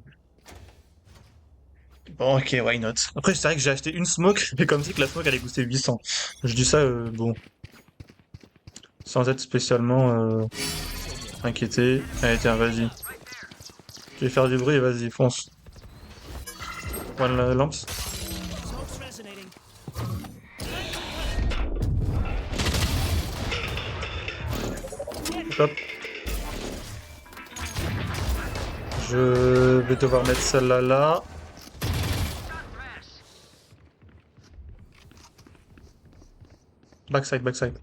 Bon ok, why not. Après c'est vrai que j'ai acheté une smoke, mais comme si que la smoke allait coûter 800. Je dis ça, bon... Sans être spécialement inquiété. Allez tiens, vas-y. Tu veux faire du bruit, vas-y, fonce. One lamps. Hop. Je vais devoir mettre celle-là là. Backside, backside.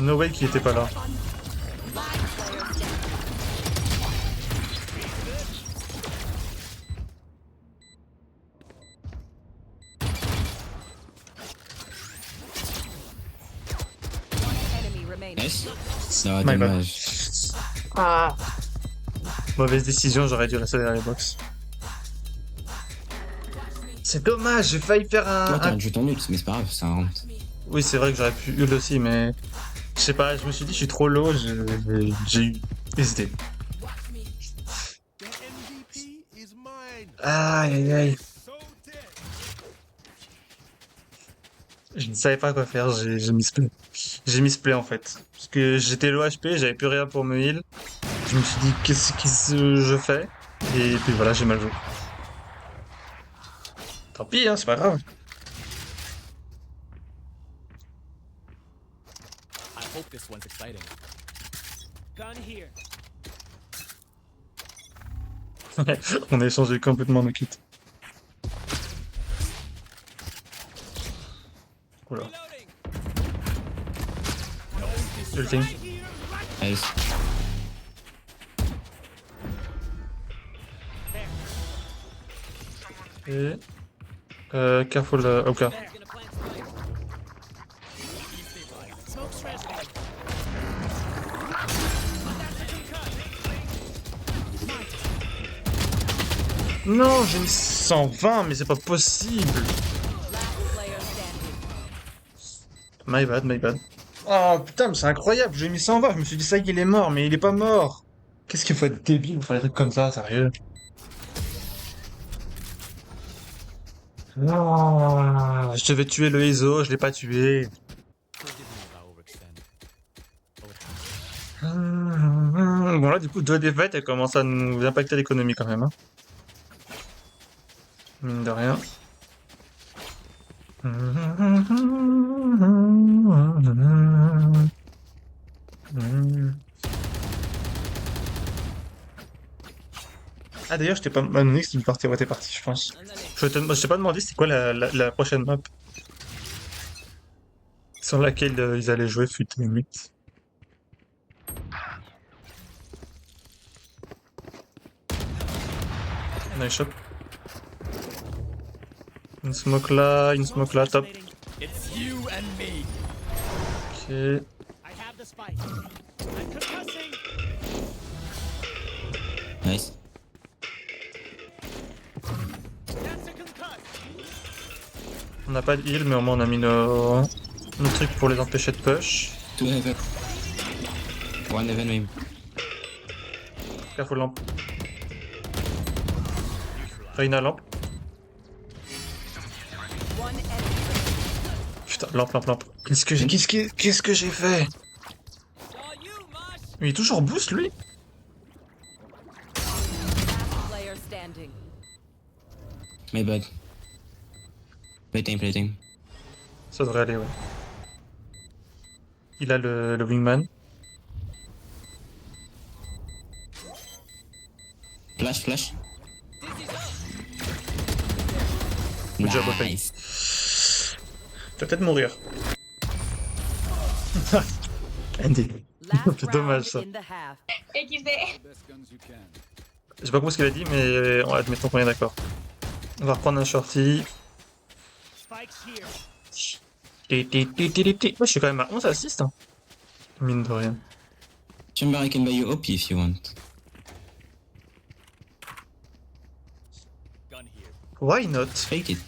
No way qu'il était pas là. Nice. Non, My bad. dommage. Ah. Mauvaise décision, j'aurais dû rester derrière les box. C'est dommage, j'ai failli faire Toi, un... t'aurais dû ton ult, mais c'est pas grave, c'est un round. Oui, c'est vrai que j'aurais pu ult aussi, mais... Je sais pas, je me suis dit, je suis trop low, j'ai hésité. The MVP is mine. Aïe, aïe, aïe. So dead. Je ne savais pas quoi faire, j'ai misplay. J'ai misplay en fait. Parce que j'étais low HP, j'avais plus rien pour me heal. Je me suis dit, qu'est-ce que je fais? Et puis voilà, j'ai mal joué. Tant pis, hein, c'est pas grave. I hope this one's exciting. Gun here. On a échangé complètement nos kits. Oula. Reloading. Ulting. Nice. Et... careful, Oka. Gonna plant spike. Smoke's resonating. Non, j'ai mis 120, mais c'est pas possible. Last player standing. My bad, my bad. Oh putain, mais c'est incroyable, j'ai mis 120, je me suis dit ça y est, il est mort, mais il est pas mort. Qu'est-ce qu'il faut être débile pour faire des trucs comme ça, sérieux? Non, je devais tuer le Ezo, je l'ai pas tué. Forgive me if I overextend. Bon là, du coup, 2 défaites, elles commencent à nous impacter l'économie quand même. Hein. Mine de rien. Ah d'ailleurs, je t'ai pas demandé si tu partais, ouais, t'es parti, je pense. Je t'ai pas demandé c'était quoi la prochaine map sur laquelle ils allaient jouer fut limite. Nice shot. Une smoke là, top. It's you and me. Ok. I have the spike. I'm concussing. Nice. That's a concuss. On n'a pas de heal, mais au moins on a mis nos trucs pour les empêcher de push. 2 heaven. 1 heaven maybe. Careful lampe. Reina lampe. One enemy. Putain, lampe. Qu'est-ce que j'ai fait? Saw you, Mosh. Il est toujours boost lui? Last player standing. My bad. Playtime. Ça devrait aller, ouais. Il a le wingman. Flash. Good job, Opey. Nice. Tu vas peut-être mourir. Andy. Last C'est dommage, round ça. in the half. The best guns you can. Je sais pas compris ce qu'il a dit, mais admettons qu'on est d'accord. On va reprendre un shorty. Spike's here. Moi, je suis quand même à 11 assists. Hein. Mine de rien. Chamber, I can buy you OP if you want. Gun here. Why not? Fake it.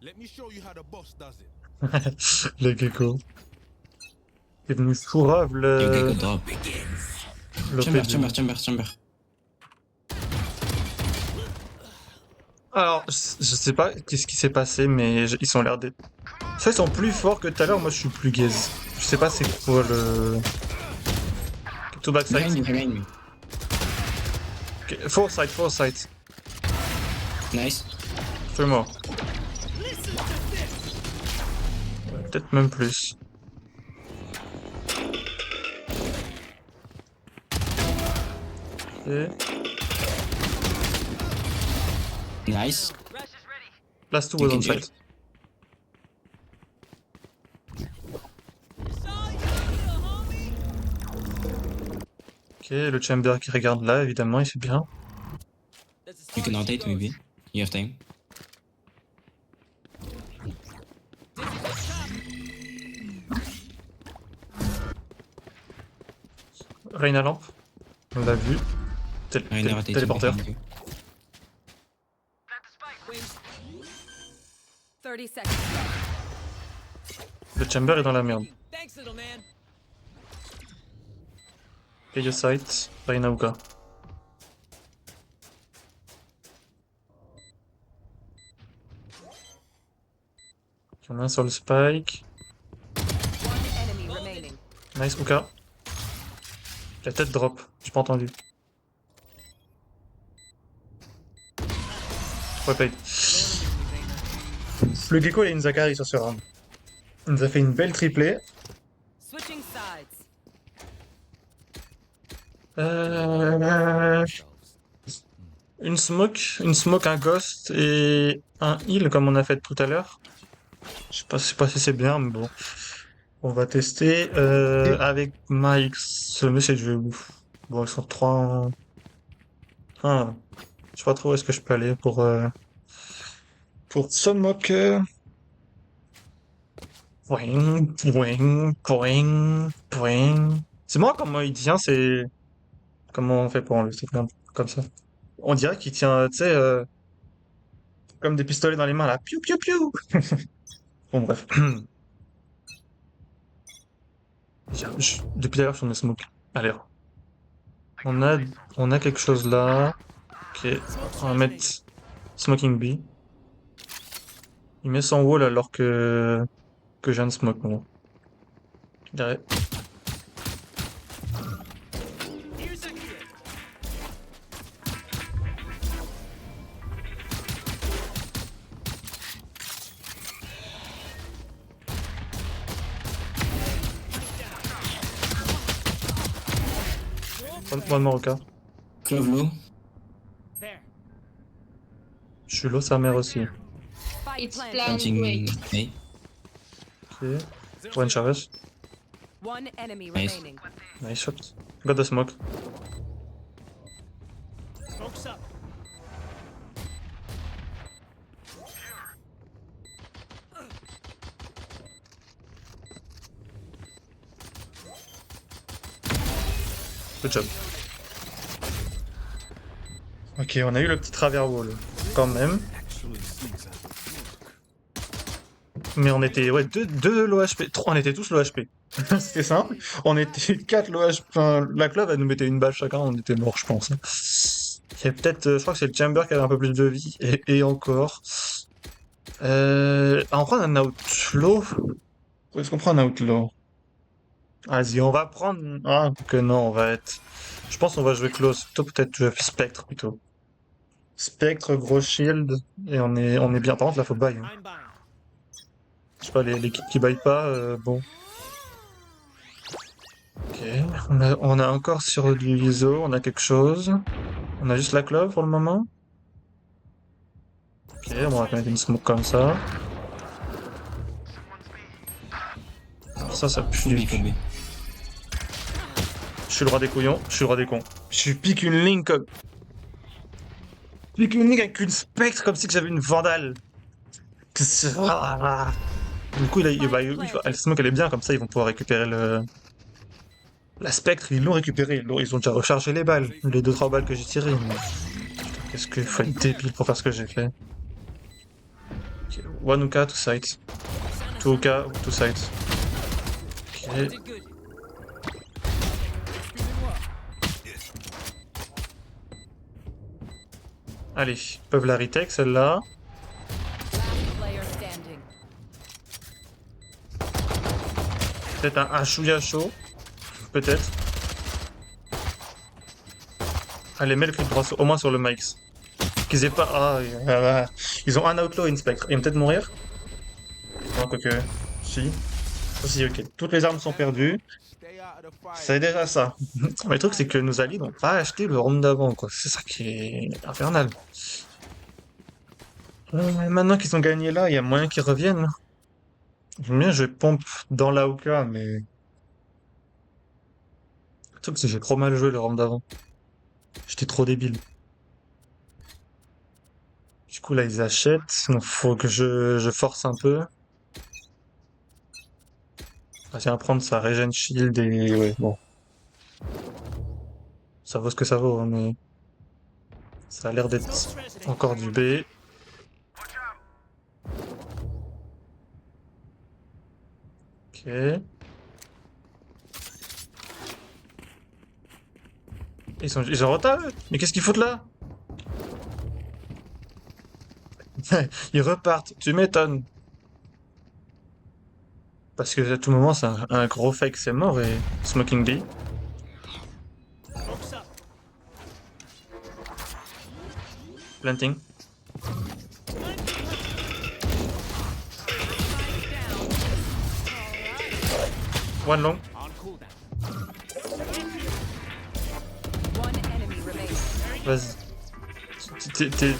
Let me show you how the boss does it. Le gecko. Il est venu fourrave You le... get drop. le Chamber. Alors, je sais pas qu'est-ce qui s'est passé, mais ils sont l'air d'être... Ça, ils sont plus forts que tout à l'heure, moi je suis plus gaze. Je sais pas c'est quoi le... Two backside. Behind me. Okay. Four side. Nice. Fais-moi. Peut-être même plus. Et... Nice. Last two was on side. Ok, le chamber qui regarde là, évidemment, il fait bien. You can rotate maybe. You have time. Reyna lampe. On l'a vu. Reyna rotating Téléporteur. behind you. 30 seconds left. Le chamber est dans la merde. Thanks, little man. Kayo site. Reyna Uka. Il y en a un sur le spike. One enemy remaining. Nice Uka. La tête drop. J'ai pas entendu. Ouais, paye. Le gecko et une Zakari sur ce round. Il nous a fait une belle triplée. Switching sides. Une smoke, un ghost et un heal comme on a fait tout à l'heure. Je sais pas si c'est bien, mais bon. On va tester avec Mike. Ce monsieur, je vais où? Bon, ils sont 3 en... Ah, je sais pas trop où est-ce que je peux aller pour smoke. Poing, poing, poing, poing. C'est moi comment il tient, c'est... Comment on fait pour enlever ce truc comme ça? On dirait qu'il tient, tu sais, comme des pistolets dans les mains, là. Piou, piou, piou! Bon, bref. Depuis d'ailleurs, sur le smoke. Allez. On a, on a quelque chose là. Ok. On va mettre Smoking B. Il met son wall alors que j'ai un smoke, moi. Derrière. One more Oka. Clove low. Je suis low, sa mère aussi. Spike It's planted. plan Planting wait. A. Ok. One Chaves. One enemy Nice. remaining. Nice shot. Got the smoke. Smoke's up. Good job. Ok, on a eu le petit travers wall. Quand même. Actually seems out of work. Mais on était, ouais, deux low HP. On était tous low HP. C'était simple. On était 4 low HP. Enfin, la clove, elle nous mettait une balle chacun, on était morts, je pense. Il y a peut-être, je crois que c'est le Chamber qui avait un peu plus de vie. Et encore. On prend un outlaw. Où est-ce qu'on prend un outlaw? Vas-y, on va prendre. Ah, que non, on va être. Je pense qu'on va jouer close. Plutôt peut-être jouer Spectre plutôt. Spectre, gros shield. Et on est bien. Par contre, là, faut buy. Hein. I'm buying. Je sais pas, l'équipe qui buy pas, bon. Ok, on a encore sur du ISO, on a quelque chose. On a juste la clove pour le moment. Ok, on va mettre une smoke comme ça. Ça pue Full du B, full cul. B. Je suis le roi des couillons, je suis le roi des cons. Je pique une ligne comme... Je pique une ligne avec une spectre comme si que j'avais une vandale. Du coup, la smoke elle est bien, comme ça ils vont pouvoir récupérer la spectre, ils l'ont récupéré, ils ont déjà rechargé les balles, les 2-3 balles que j'ai tirées. Mais... Putain, qu'est-ce qu'il faut être débile pour faire ce que j'ai fait. Okay. One Uka, two sides. Two Uka, two sides. Ok. Did good. Allez, ils peuvent la retake celle-là. Last player standing. Peut-être un chouïa chaud. Peut-être. Allez, mets le clip droit au moins sur le max. Qu'ils aient pas. Ils ont un outlaw et une spectre. Ils vont peut-être mourir. Non, quoique. Si. Si, ok. Toutes les armes sont perdues. C'est déjà ça. Mais le truc, c'est que nos alliés n'ont pas acheté le round d'avant, quoi. C'est ça qui est infernal. Maintenant qu'ils ont gagné là, il y a moyen qu'ils reviennent. J'aime bien, je pompe dans l'AOK, mais. Le truc, c'est que j'ai trop mal joué le round d'avant. J'étais trop débile. Du coup, là, ils achètent. Donc, faut que je force un peu. Ah, tiens, prendre sa regen shield et... Ouais, bon. Ça vaut ce que ça vaut, hein, mais ça a l'air d'être encore du B. Ok. Ils sont en retard, eux. Mais qu'est-ce qu'ils foutent là? Ils repartent, tu m'étonnes. Parce que à tout moment, c'est un gros fake, c'est mort et Smoking B. Planting. One long. On cooldown. One enemy remaining. Vas-y.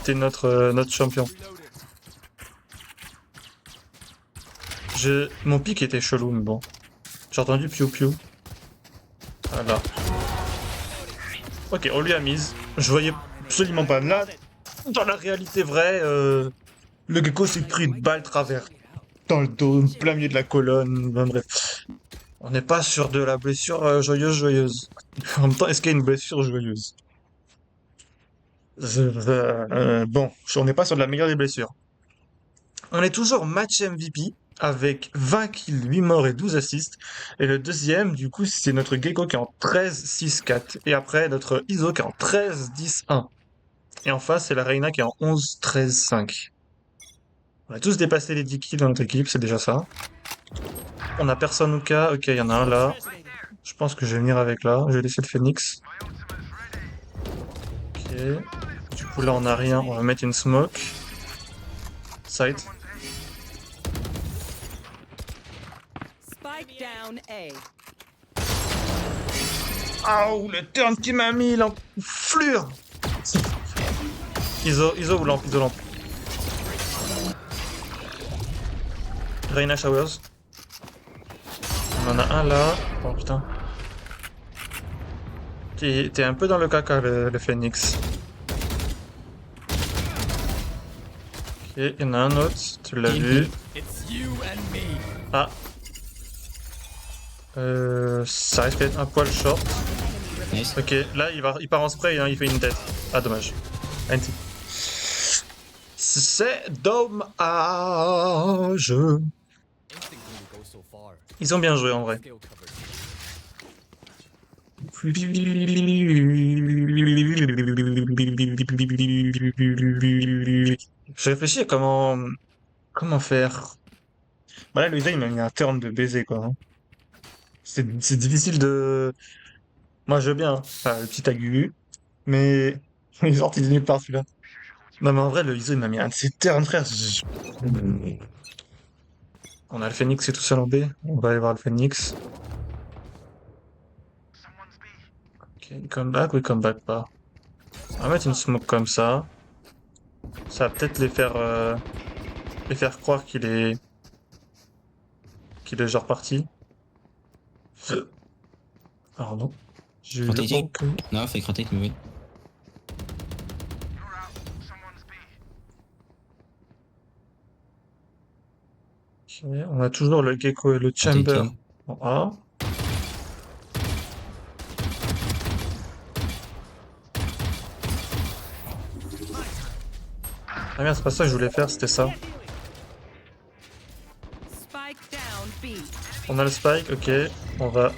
T'es notre champion. Mon pic était chelou, mais bon. J'ai entendu piou piou. Voilà. Ok, on lui a mise. Je voyais absolument pas. Là, dans la réalité vraie, le gecko s'est pris une balle travers dans le dos, plein milieu de la colonne. Ben, bref. On n'est pas sur de la blessure joyeuse. En même temps, est-ce qu'il y a une blessure joyeuse? Bon, on n'est pas sur de la meilleure des blessures. On est toujours match MVP avec 20 kills, 8 morts et 12 assists. Et le deuxième, du coup, c'est notre Gecko qui est en 13-6-4. Et après, notre ISO qui est en 13-10-1. Et en face, c'est la Reina qui est en 11-13-5. On a tous dépassé les 10 kills dans notre équipe, c'est déjà ça. On a personne au cas. Ok, il y en a un là. Je pense que je vais venir avec là. Je vais laisser le Phoenix. Ok. Du coup, là, on a rien. On va mettre une smoke. Side. Spike down A. Aouh, le turn qui m'a mis l'enflure. ISO ou lampe, ISO lampe. Reina Showers. On en a un là. Oh putain. T'es un peu dans le caca, le Phoenix. Ok, il y en a un autre. Tu l'as vu. It's you and me. Ah. Ça risque d'être un poil short. Nice. Ok, là il part en spray, hein, il fait une tête. Ah dommage. Anti. C'est dommage. Instinct only goes so far. Ils ont bien joué en vrai. Skill covered. Je réfléchis à comment faire. Bah là, Louisa, il m'a mis un turn de baiser, quoi, hein. C'est difficile de. Moi, je veux bien, hein. Enfin, le petit aigu, mais il est sorti de nulle part celui-là. Non, mais en vrai, le ISO, il m'a mis un de ses turns, frère. On a le Phoenix, c'est tout seul en B. On va aller voir le Phoenix. Ok, il come back ou il come back pas? On va mettre une smoke comme ça. Ça va peut-être les faire croire qu'il est genre parti. Pardon. J'ai eu le Rotating. ok. No, fake rotate, maybe. Ok, on a toujours le gecko et le chamber Rotating. en A. Ah merde, c'est pas ça que je voulais faire, c'était ça. Spike down B. On a le spike, ok. On va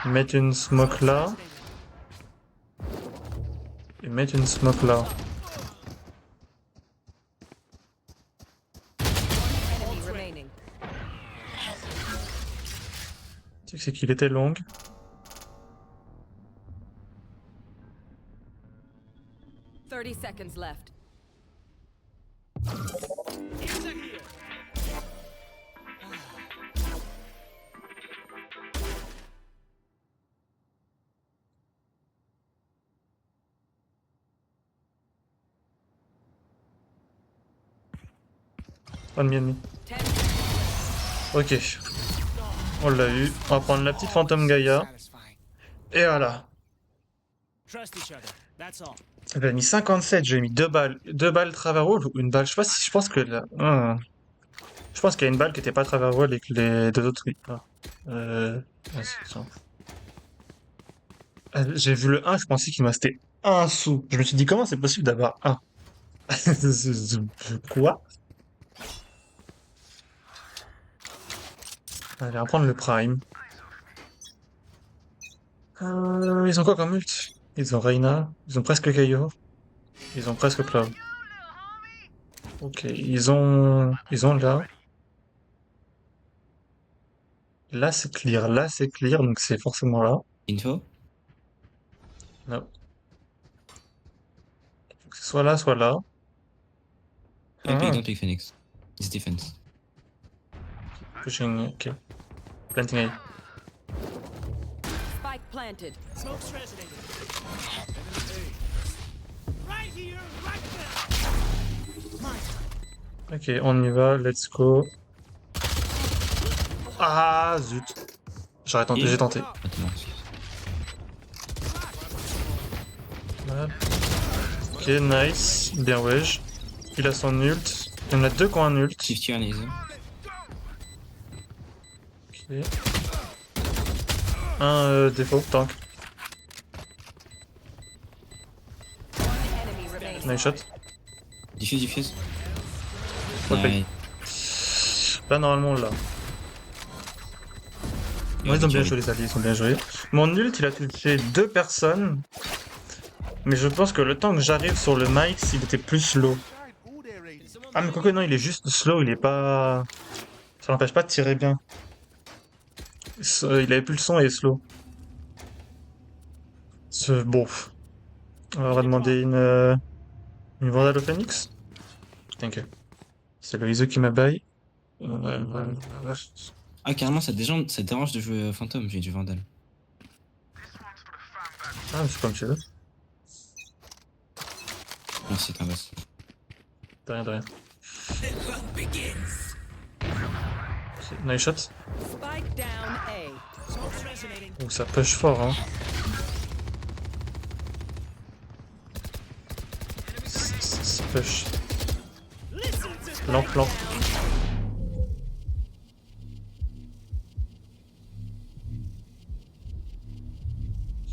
mettre une smoke là. Et mettre une smoke là. Enemy remaining. Tu sais que c'est qu'il était long. Thirty seconds left. Pas de ennemi. 10 Ok. On l'a eu. On va prendre la petite Phantom Gaia. Et voilà. Trust each other. That's all. J'avais mis 57, j'ai mis 2 balles. 2 balles travers wall ou une balle. Je sais pas si je pense que là. Je pense qu'il y a une balle qui était pas travers wall et que les deux autres oui. Ah. Vas-y, tiens. J'ai vu le 1, je pensais qu'il me restait un sou. Je me suis dit, comment c'est possible d'avoir un? Quoi? Allez, on va prendre le Prime. Ils ont quoi comme ult? Ils ont Reyna, ils ont presque Kaio, ils ont presque Clove. Ok, ils ont là. Là c'est clear, donc c'est forcément là. Info? Non. Faut que ce soit là, soit là. Okay, Ah, don't pick Phoenix. It's defense. pushing, ok. Planting A. Spike planted. Smoke's resonating. Right here, right there. Ok, on y va, let's go. Ah, zut. J'ai tenté. Attends, excuse. Voilà. Ok, nice. Bien wedge. Il a son ult. Il y en a deux qui ont un ult. 50 on laser. Ok. Un défaut, tank. Enemy remaining. Nice shot. Diffuse, diffuse. Faut le payer. Nice. Là, normalement, là. Ouais, ils ont bien joué, les alliés, ils ont bien joué. Mon ult, il a touché deux personnes. Mais je pense que le temps que j'arrive sur le Mike, il était plus slow. Ah, mais quoique non, il est juste slow, il est pas. Ça n'empêche pas de tirer bien. Il avait plus le son et slow. Bon. On va demander une Vandale au Phoenix. Thank you. C'est le ISO qui m'a bail. Ah, carrément, ça te dérange de jouer Phantom, j'ai du Vandal. Ah, c'est comme tu veux. Merci, Tinvas. De rien, de rien. Ok, nice shot. Spike down A. Smoke's resonating. Oh, ça push fort, hein. Ça push. Lampe, lampe.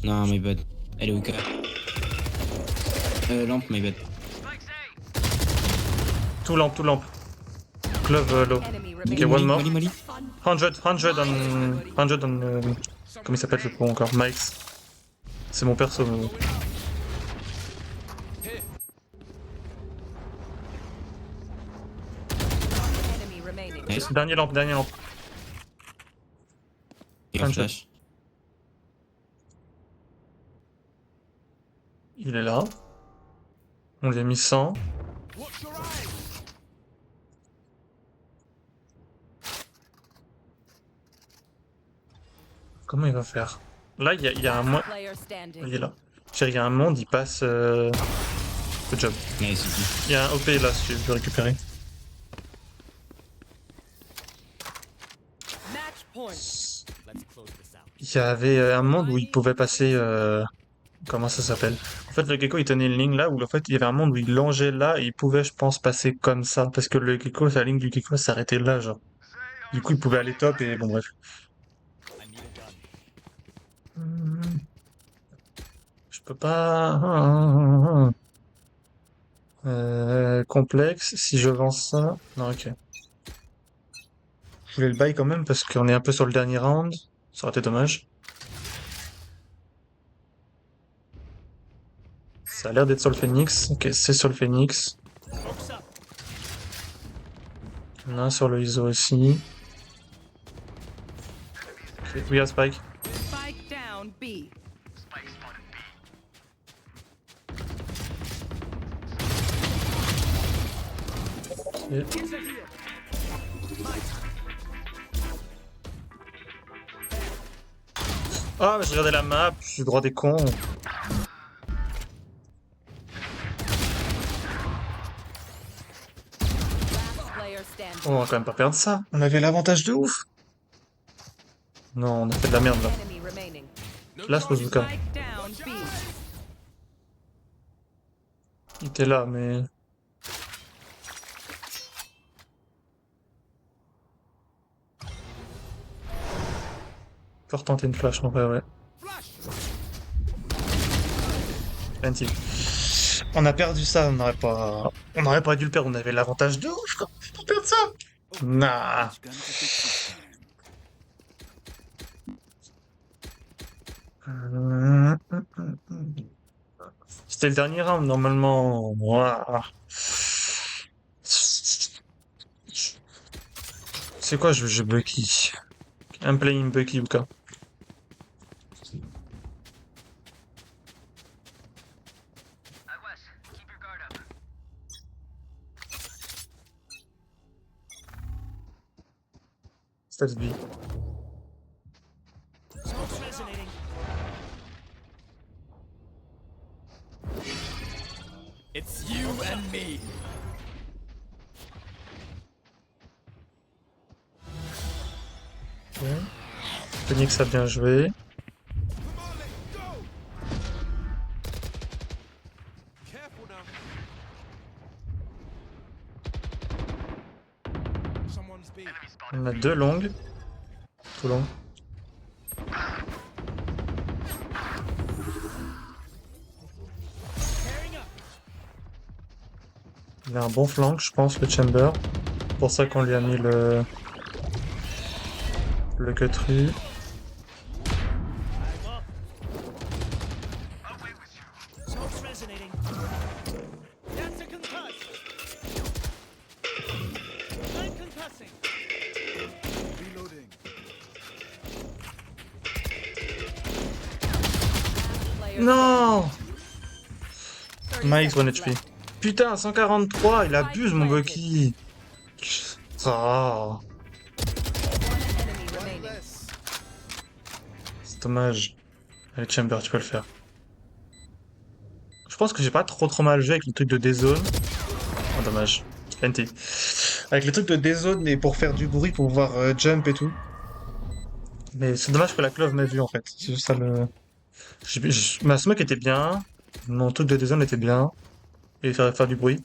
Non, my bad. Elle est au cas. Lampe, my bad. Tout lampe, tout lampe. Clove low. Enemy Ok, remaining. one more. Molly, Molly. 100 on... comment il s'appelle le pro encore? Mike's. C'est mon perso. Enemy remaining. Nice. Dernier lampe, dernier lampe. Et en Un flash. Il est là. On lui a mis 100. Watch your eyes. Comment il va faire? Là, il y a un monde. Player standing. Il est là. Il y a un monde, il passe. Good job. Nice, ici. Il y a un OP là si tu veux récupérer. Match point. Let's close this out. Il y avait un monde où il pouvait passer. Comment ça s'appelle? En fait, le gecko il tenait une ligne là où en fait il y avait un monde où il longeait là et il pouvait, je pense, passer comme ça parce que le gecko, sa ligne du gecko s'arrêtait là, genre. Du coup, il pouvait aller top et bon, bref. I need a gun. Hmm. Je peux pas. Complexe, si je vends ça. Non, ok. Je voulais le buy quand même parce qu'on est un peu sur le dernier round. Ça aurait été dommage. Ça a l'air d'être sur le Phoenix. Ok, c'est sur le Phoenix. Smoke's up. Il y en a un sur le ISO aussi. Ok, oui, à Spike. Spike down B. Ok. Ah, mais je regardais la map, je suis droit des cons. Last player standing. On va quand même pas perdre ça. On avait l'avantage de ouf. Non, on a fait de la merde là. Enemy remaining. Là, je pose le cas. Spike down B. Il était là, mais. Faut retenter une flash en vrai, ouais. Plenty. On a perdu ça, on n'aurait pas dû le perdre, on avait l'avantage de ouf, quoi, pour perdre ça. Nah. It's gonna fix this time. C'était le dernier round, normalement. Ouah. C'est quoi, je Bucky? I'm playing Bucky, Uka. Stats B. Smoke's resonating. It's you and me. Ok. Phoenix a bien joué. Careful now. Someone's B. On a deux longues. Tout long. Pairing up. Il a un bon flank, je pense, le Chamber. C'est pour ça qu'on lui a mis le Cutru. I'm up. Smoke's resonating. That's a concuss. I'm concussing. Reloading. Player Non! 30 Mike's 1 seconds HP. left. Putain, 143, il abuse mon Bucky. Ah, One enemy remaining. Less. c'est dommage. Allez, Chamber, tu peux le faire. Je pense que j'ai pas trop mal joué avec le truc de D-Zone. Oh, dommage. NT. Avec le truc de D-Zone et pour faire du bruit, pour pouvoir jump et tout. Mais c'est dommage que la clove m'ait vu en fait. C'est juste ça le. Ma smoke était bien. Mon truc de D-Zone était bien. Et faire du bruit.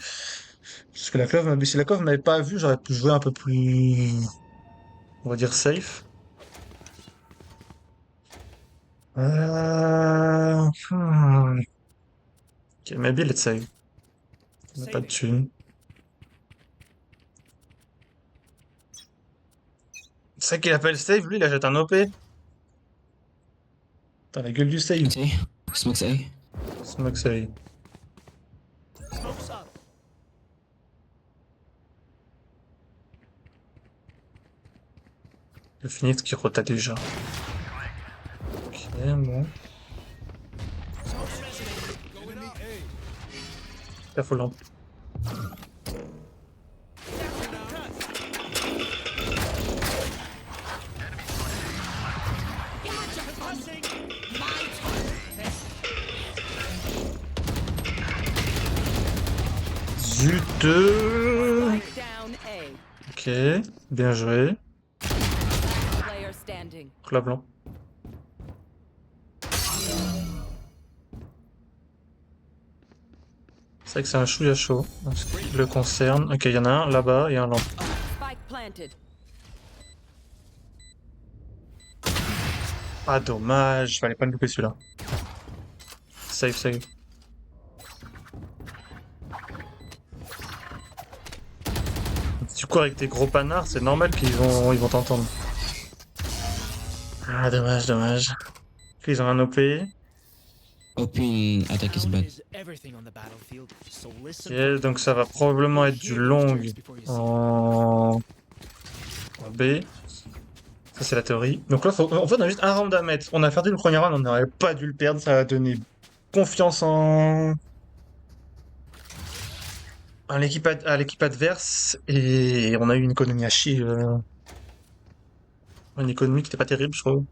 Parce que la clove, si la clove m'avait pas vu, j'aurais pu jouer un peu plus. On va dire safe. Ok, maybe let's save. On a pas de thune. C'est ça qu'il appelle save, lui, il achète un OP. Putain, la gueule du save. Smoke's A. Smoke save. Smoke's up. Le Phoenix qui rota déjà. Ok, bon. Smoke's resonating. Enemy A. Careful lamp. Concussing. Zut. Strike down A. Ok, bien joué. Player standing. La blanc. C'est vrai que c'est un chouïa chaud, en ce qui le concerne. Ok, il y en a un là-bas et un lamp. Spike planted. Ah, dommage, fallait pas le louper celui-là. Save, save. Du coup, avec tes gros panards, c'est normal ils vont t'entendre. Ah, dommage, dommage. Ils ont un OP. Open attack is Sound bad. is everything on the battlefield, so listen. Ok, donc ça va probablement être du long en B. Ça, c'est la théorie. Donc là, en fait, on a juste un round à mettre. On a perdu le premier round, on n'aurait pas dû le perdre. Ça a donné confiance à l'équipe adverse. Et on a eu une économie à chier. Une économie qui n'était pas terrible, je trouve.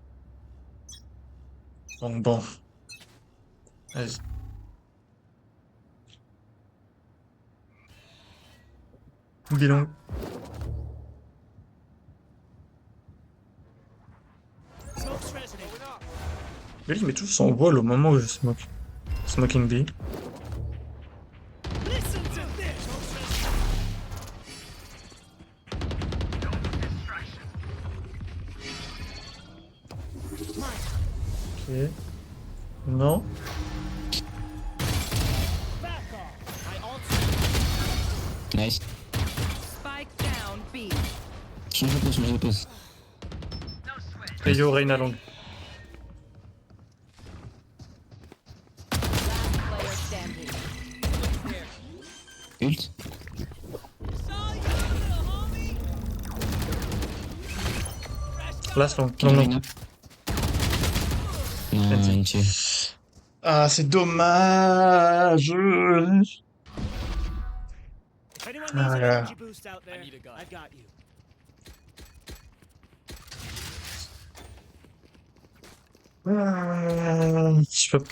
Donc bon. Vas-y. Bilan. Smoke's resonating. Lui, il met toujours son wall au moment où je smoke. Smoking B. Listen to this. Ok. Non. Nice. Spike down B. Change de pause. Et yo, Reina long. Player standing. Ult. Last long. Kill Long, long. Reyna. Non, Merci. une tuile. Ah, c'est dommage. If anyone Ah, needs an yeah. energy boost out there, need a gun. I've got you.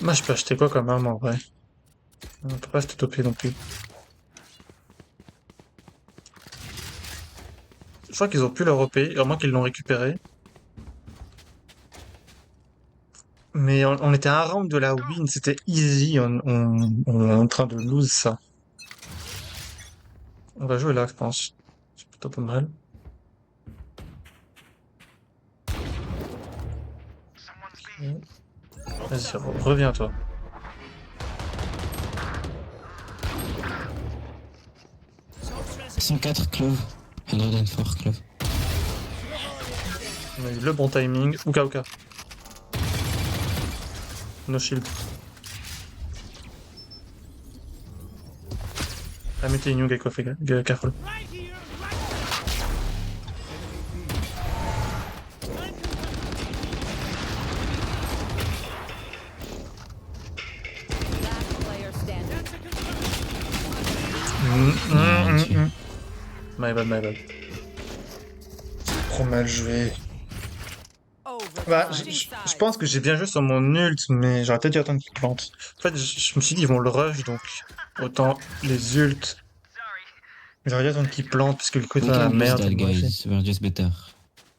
Moi, je peux acheter quoi comme arme en vrai? On peut pas se toper non plus. Je crois qu'ils ont pu leur OP, à moins qu'ils l'ont récupéré. Mais on était à un round de la win, c'était easy, on est en train de lose ça. On va jouer là, je pense. C'est plutôt pas mal. Ok. Vas-y, reviens toi. Smoke's resident. 104 Clove. 104 Clove. On a eu le bon timing. Uka Uka. No shield. I'm hitting you, Gecko, careful. Right here, right Last player standing. My bad, my bad. Trop mal joué. Bah, je pense que j'ai bien joué sur mon ult, mais j'aurais peut-être dû attendre qu'il plante. En fait, je me suis dit, ils vont le rush, donc autant les ults. J'aurais dû attendre qu'il plante, parce que le coup We est la can use merde. that, guys. We're just better.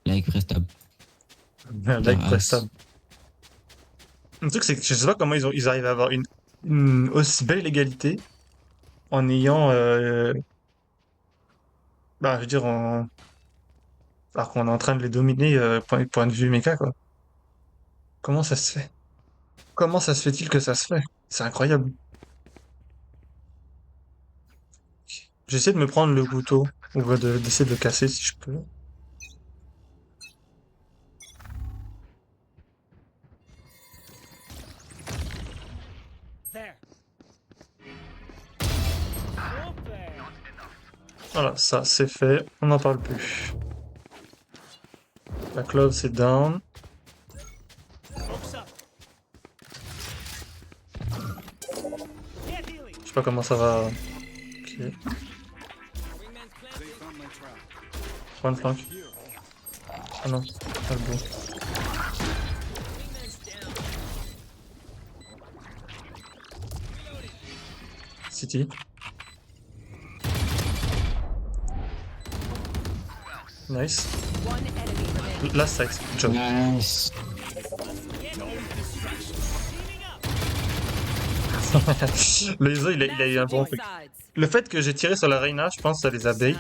Like press tab. Like prestable. Le truc, c'est que je sais pas comment ils arrivent à avoir une aussi belle égalité en ayant. Bah, je veux dire, alors qu'on est en train de les dominer point de vue méca, quoi. Comment ça se fait? Comment ça se fait-il que ça se fait? C'est incroyable. J'essaie de me prendre le couteau, ou d'essayer de le casser si je peux. there. Super. Voilà, ça c'est fait, on n'en parle plus. La clove c'est down. Smoke's up. Get healing. Je sais pas comment ça va. Ok. They found my trap. One flank. Ah non, pas le bon. City. Nice. One enemy remaining. Last side, good job. Nice. Le ISO il a eu un bon Two truc. sides. Le fait que j'ai tiré sur la Reina, je pense que ça les a bait.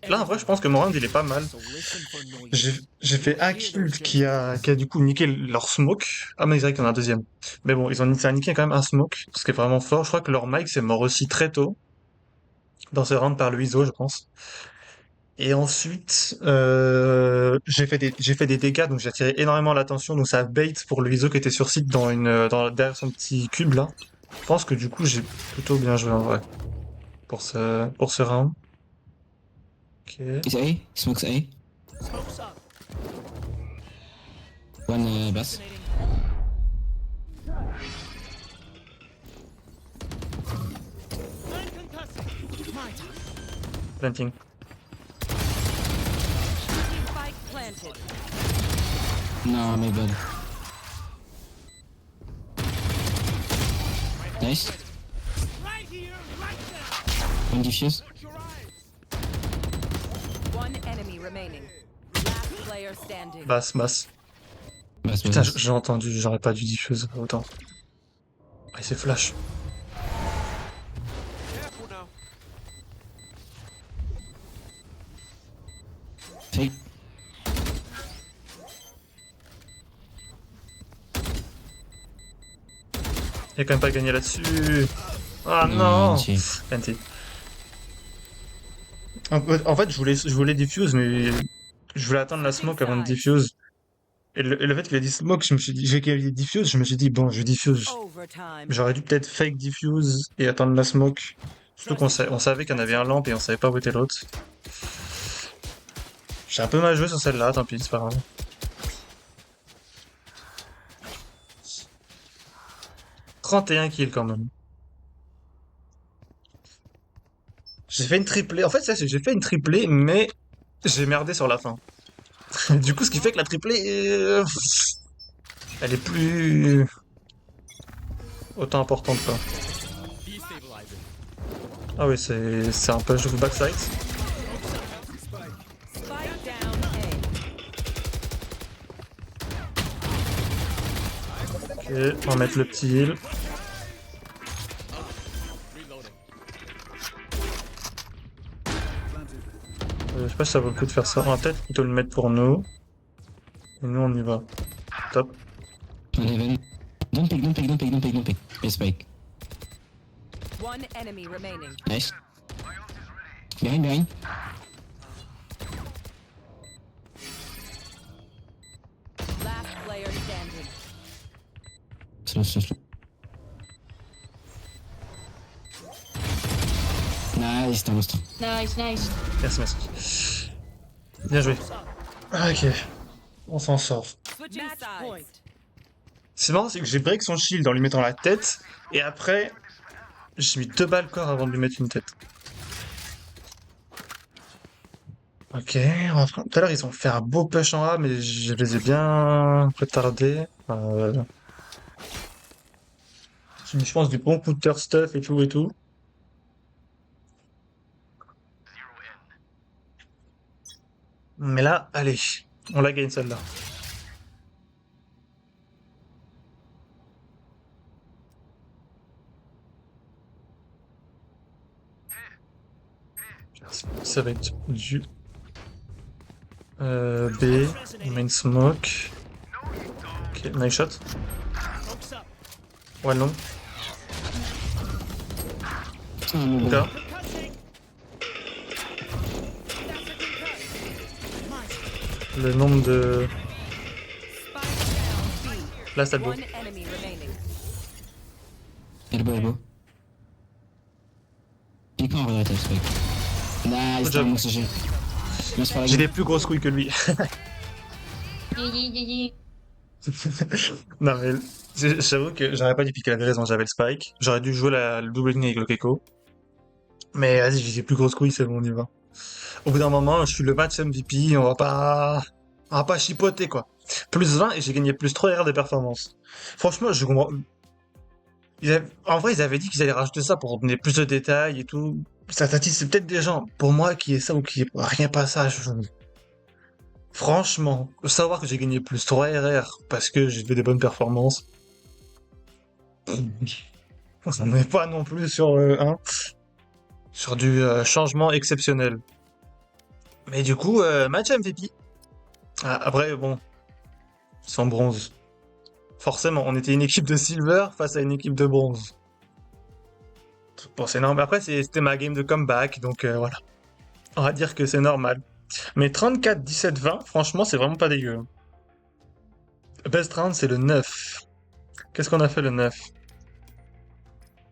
Là en vrai je pense que mon round il est pas mal. So listen for noise. J'ai fait un kill qui a du coup niqué leur smoke. Ah mais c'est vrai qu'il y en a un deuxième. Mais bon, ça a niqué quand même un smoke, ce qui est vraiment fort. Je crois que leur mic c'est mort aussi très tôt. Dans ce round par le ISO je pense. Et ensuite, j'ai fait des dégâts, donc j'ai attiré énormément l'attention, donc ça a bait pour le ISO qui était sur site derrière son petit cube là. Je pense que du coup j'ai plutôt bien joué en vrai pour ce round. Ok. Is A. Smokes A. Smoke's up. One bass. Unconcussed. My time. Planting. Spike planted. No, my bad. Nice. Right here, right now. One diffuse. Shut your eyes. One enemy remaining. Last player standing. Basse, basse. Bass, Putain, bass. j'ai entendu, j'aurais pas dû diffuse autant. Ah, c'est flash. Careful now. Fake. Il a quand même pas gagné là-dessus. Ah Non, non! si. NT. En fait, je voulais diffuse, mais je voulais attendre la smoke avant de diffuse. Et le fait qu'il ait dit smoke, je me suis dit, qu'il ait dit diffuse, je me suis dit, bon, je diffuse. Overtime. J'aurais dû peut-être fake diffuse et attendre la smoke. Surtout on savait qu'il y en avait un lamp et on savait pas où était l'autre. J'ai un peu mal joué sur celle-là, tant pis, c'est pas grave. « 31 kills quand même. J'ai fait une triplée. En fait, j'ai fait une triplée, mais j'ai merdé sur la fin. Du coup, ce qui fait que la triplée, elle est plus autant importante, quoi. Destabilizing. Ah oui, c'est un peu je backside. Spike down A. Ok, on va mettre le petit heal. Reloading. Je sais pas si ça vaut le coup de faire ça. On va peut-être plutôt le mettre pour nous. Et nous, on y va. Top. Eleven. Don't pick, don't pick, don't pick, don't pick, don't pick. Yes, spike. One enemy remaining. Nice. Behind, behind. Last player standing. Slow, slow, slow. Nice, t'es un monstre. Nice, nice. Merci, merci. Bien joué. Ok. On s'en sort. Switching sides. C'est marrant, c'est que j'ai break son shield en lui mettant la tête. Et après, j'ai mis 2 balles corps avant de lui mettre une tête. Ok, tout à l'heure ils ont fait un beau push en A, mais je les ai bien retardés. J'ai mis, je pense, du bon counter stuff et tout et tout. Mais là, allez, on la gagne celle-là. Ça va être du B, main smoke. Ok, nice shot. Smoke's up. Ouais, non. Ah, mon Ok. gars. Cutting. Le nombre de. Spike down B. Là, c'est le beau. One enemy remaining. Elbow, elbow. Il est quand en regretté, spike. Nice, Good t'es un job. monstre, G. Merci pour la J'ai game. des plus grosses couilles que lui. GG. Non, mais j'avoue que j'aurais pas dû piquer la raison, j'avais le spike. J'aurais dû jouer le double green avec le Keko. Mais vas-y, j'ai des plus grosses couilles, c'est bon, on y va. Au bout d'un moment, je suis le match MVP, on va pas chipoter, quoi. Plus 20 et j'ai gagné plus 3 RR de performance. Franchement, je comprends. En vrai, ils avaient dit qu'ils allaient rajouter ça pour donner plus de détails et tout. Ça c'est peut-être des gens, pour moi, qui est ça ou qui est rien pas ça. Franchement, savoir que j'ai gagné plus 3 RR parce que j'ai fait des bonnes performances. On n'est pas non plus sur du changement exceptionnel. Mais du coup, match MVP. Ah, après, bon, sans bronze. Forcément, on était une équipe de silver face à une équipe de bronze. Bon, c'est normal. Après, c'était ma game de comeback, donc voilà. On va dire que c'est normal. Mais 34, 17, 20, franchement, c'est vraiment pas dégueu. Best round, c'est le 9. Qu'est-ce qu'on a fait le 9?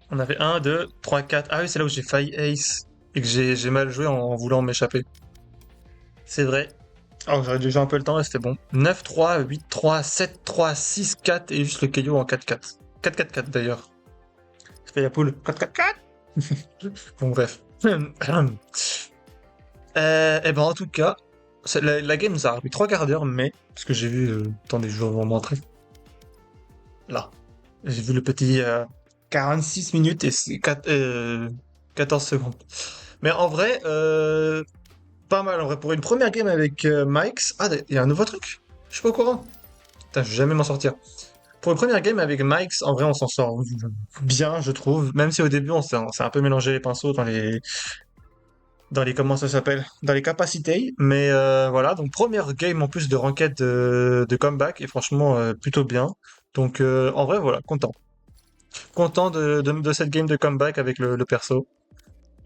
On avait 1, 2, 3, 4. Ah oui, c'est là où j'ai failli ace. Et que j'ai mal joué en voulant m'échapper. C'est vrai. Alors j'aurais dû jouer un peu le temps et c'était bon. 9, 3, 8, 3, 7, 3, 6, 4 et juste le KO en 4, 4. 4, 4, 4 d'ailleurs. Ça fait la poule. 4, 4, 4. Bon, bref. Et ben en tout cas, la game nous a pris 3 quarts d'heure, mais parce que j'ai vu. Attendez, je vais vous montrer. Là. J'ai vu le petit 46 minutes et 14 secondes. Mais en vrai, pas mal. En vrai, pour une première game avec Mike's. Ah, il y a un nouveau truc. Je suis pas au courant. Putain, je vais jamais m'en sortir. Pour une première game avec Mike's, en vrai, on s'en sort bien, je trouve. Même si au début, on s'est un peu mélangé les pinceaux dans les comment ça s'appelle, dans les capacités. Mais voilà, donc première game en plus de ranked de comeback et franchement plutôt bien. Donc en vrai, voilà, content. Content de cette game de comeback avec le perso.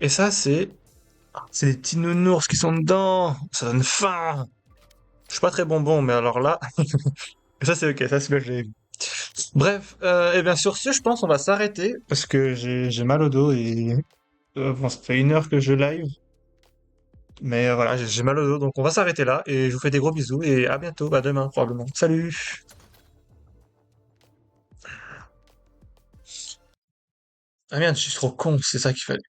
Et ça, c'est C'est des petits nounours qui sont dedans. Ça donne faim. Je suis pas très bonbon, mais alors là, ça c'est ok, ça c'est que j'ai. Bref, et bien sur ce, je pense on va s'arrêter parce que j'ai mal au dos et bon, ça fait 1 heure que je live, mais voilà, j'ai mal au dos, donc on va s'arrêter là et je vous fais des gros bisous et à bientôt, à demain probablement. Salut! Ah merde, je suis trop con, c'est ça qu'il fallait.